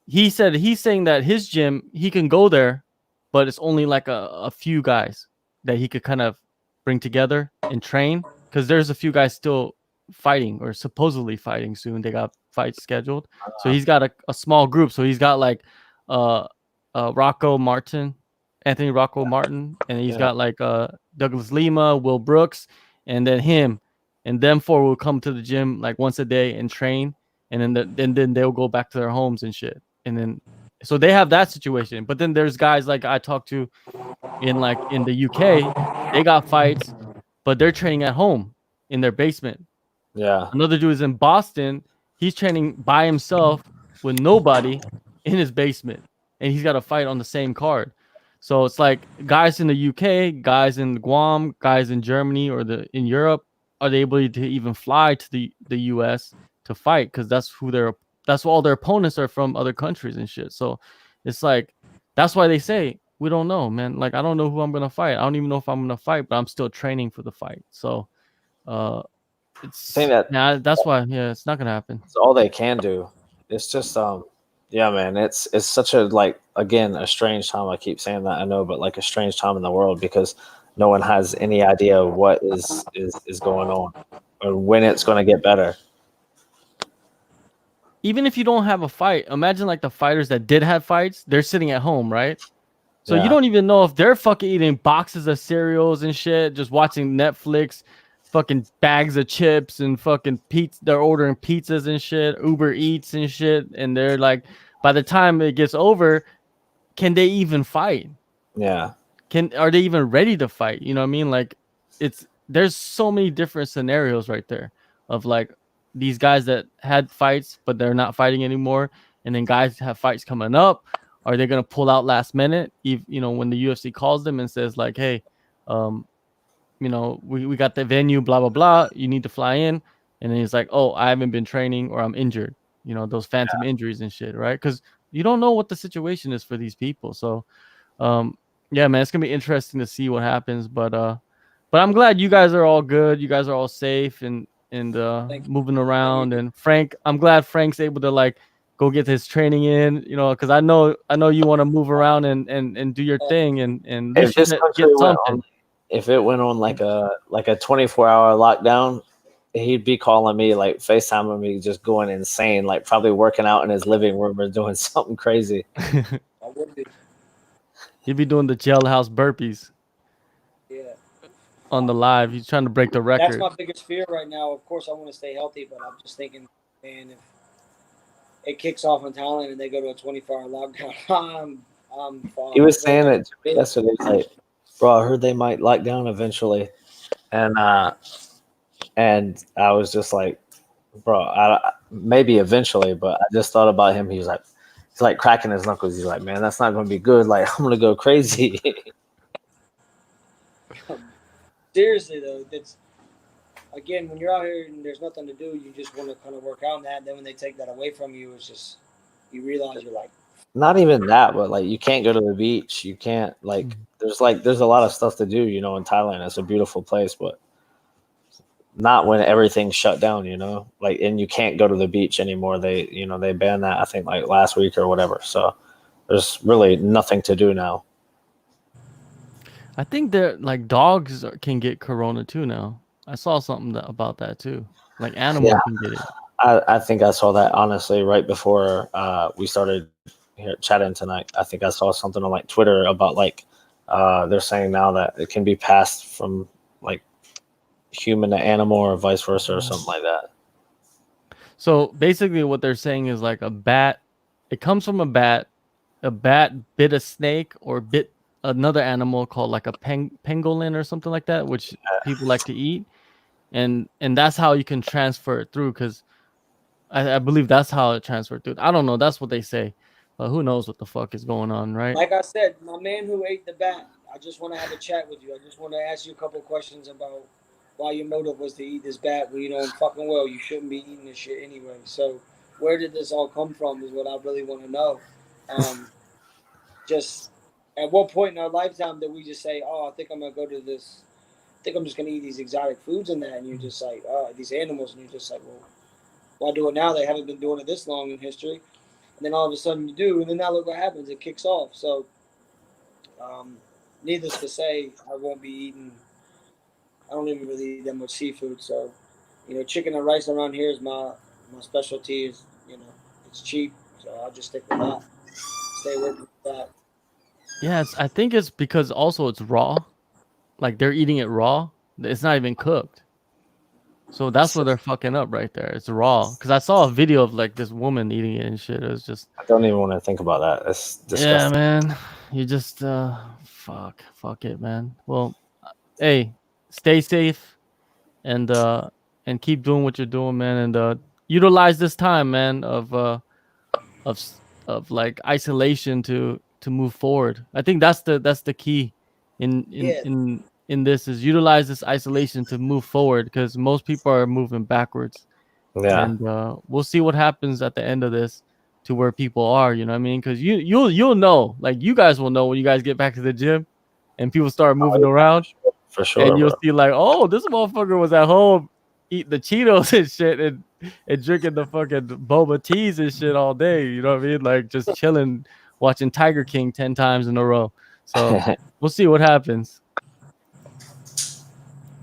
Speaker 1: he said he's saying that his gym, he can go there, but it's only like a few guys that he could kind of bring together and train, because there's a few guys still fighting or supposedly fighting soon. They got fights scheduled. So he's got a small group. So he's got like uh Rocco Martin, Anthony Rocco Martin, and he's got like Douglas Lima, Will Brooks, and then him, and them four will come to the gym like once a day and train, and then they'll go back to their homes and shit, and then so they have that situation. But then there's guys like I talked to in the UK, they got fights, but they're training at home in their basement.
Speaker 3: Yeah.
Speaker 1: Another dude is in Boston. He's training by himself with nobody in his basement, and he's got a fight on the same card. So it's like guys in the UK, guys in Guam, guys in Germany or in Europe are they able to even fly to the US to fight because that's all their opponents are from other countries and shit. So it's like that's why they say we don't know, man. Like I don't know who I'm gonna fight. I don't even know if I'm gonna fight, but I'm still training for the fight. So
Speaker 3: Saying
Speaker 1: it's
Speaker 3: that
Speaker 1: that's why it's not gonna happen.
Speaker 3: it's all they can do. It's just yeah, man, it's such a like again a strange time. I keep saying that I know, but like a strange time in the world because no one has any idea what is going on or when it's going to get better.
Speaker 1: Even if you don't have a fight, imagine like the fighters that did have fights, they're sitting at home, right? So you
Speaker 3: Yeah.
Speaker 1: don't even know if they're fucking eating boxes of cereals and shit, just watching Netflix, fucking bags of chips and fucking pizza. They're ordering pizzas and shit, Uber Eats and shit, and they're like, by the time it gets over, can they even fight?
Speaker 3: Yeah.
Speaker 1: Are they even ready to fight? You know what I mean? Like there's so many different scenarios right there of like these guys that had fights but they're not fighting anymore, and then guys have fights coming up. Are they gonna pull out last minute? If when the UFC calls them and says like, hey, um, we got the venue, blah blah blah. You need to fly in, and then he's like, oh, I haven't been training or I'm injured. Those phantom injuries and shit, right? Because you don't know what the situation is for these people. So yeah, man, it's gonna be interesting to see what happens. But I'm glad you guys are all good. You guys are all safe and moving around. And Frank, I'm glad Frank's able to like go get his training in. Because I know you want to move around and do your thing and at
Speaker 3: If
Speaker 1: least you
Speaker 3: this
Speaker 1: get
Speaker 3: country went
Speaker 1: something.
Speaker 3: on, if it went on like a 24-hour lockdown, he'd be calling me like FaceTiming me, just going insane, like probably working out in his living room or doing something crazy.
Speaker 2: I would be.
Speaker 1: He'd be doing the jailhouse burpees
Speaker 2: Yeah.
Speaker 1: on the live. He's trying to break the record.
Speaker 2: That's my biggest fear right now. Of course, I want to stay healthy, but I'm just thinking, man, if it kicks off in Thailand and they go to a 24-hour lockdown, I'm fine.
Speaker 3: He was saying it to me yesterday. He's like, bro, I heard they might lock down eventually. And I was just like, bro, maybe eventually, but I just thought about him. He's like cracking his knuckles. He's like, man, that's not going to be good. Like, I'm going to go crazy.
Speaker 2: Seriously, though, that's again, when you're out here and there's nothing to do, you just want to kind of work on that. And then when they take that away from you, it's just you realize you're like,
Speaker 3: not even that, but like you can't go to the beach. You can't there's a lot of stuff to do, in Thailand. It's a beautiful place, but not when everything's shut down, like, and you can't go to the beach anymore. They banned that, I think like last week or whatever. So there's really nothing to do now.
Speaker 1: I think that like dogs can get corona too now. I saw something about that too. Like animals can get it.
Speaker 3: I think I saw that honestly right before we started here chatting tonight. I think I saw something on like Twitter about like they're saying now that it can be passed from like human to animal or vice versa or something like that.
Speaker 1: So basically what they're saying is like a bat, it comes from a bat bit a snake or bit another animal called like a pangolin or something like that, which people like to eat. And that's how you can transfer it through, because I believe that's how it transferred through. I don't know. That's what they say. Who knows what the fuck is going on, right?
Speaker 2: like I said, my man who ate the bat, I just want to have a chat with you. I just want to ask you a couple of questions about why your motive was to eat this bat when you know fucking well you shouldn't be eating this shit anyway. So where did this all come from is what I really want to know. Just at what point in our lifetime did we just say, oh, I think I'm going to go to this, I think I'm just going to eat these exotic foods and that, and you're just like, oh, these animals, and you're just like, well, why do it now? They haven't been doing it this long in history. And then all of a sudden you do, and then now look what happens. It kicks off. So, needless to say, I won't be eating. I don't even really eat that much seafood. So, chicken and rice around here is my specialty. Is it's cheap, so I'll just stick with that. stay away from that.
Speaker 1: Yeah, I think it's because also it's raw. Like they're eating it raw. It's not even cooked. So that's where they're fucking up right there. It's raw. Because I saw a video of like this woman eating it and shit. It was just.
Speaker 3: I don't even want to think about that. It's disgusting.
Speaker 1: Yeah, man. You just fuck it, man. Well, hey, stay safe and keep doing what you're doing, man. And utilize this time, man, of like isolation to move forward. I think that's the key in this is utilize this isolation to move forward because most people are moving backwards.
Speaker 3: Yeah.
Speaker 1: And we'll see what happens at the end of this to where people are, you know what I mean? Because you'll know, like you guys will know when you guys get back to the gym and people start moving around.
Speaker 3: For sure.
Speaker 1: And you'll
Speaker 3: Bro.
Speaker 1: see like, oh, this motherfucker was at home eating the Cheetos and shit and drinking the fucking boba teas and shit all day. You know what I mean? Like just chilling, watching Tiger King 10 times in a row. So we'll see what happens.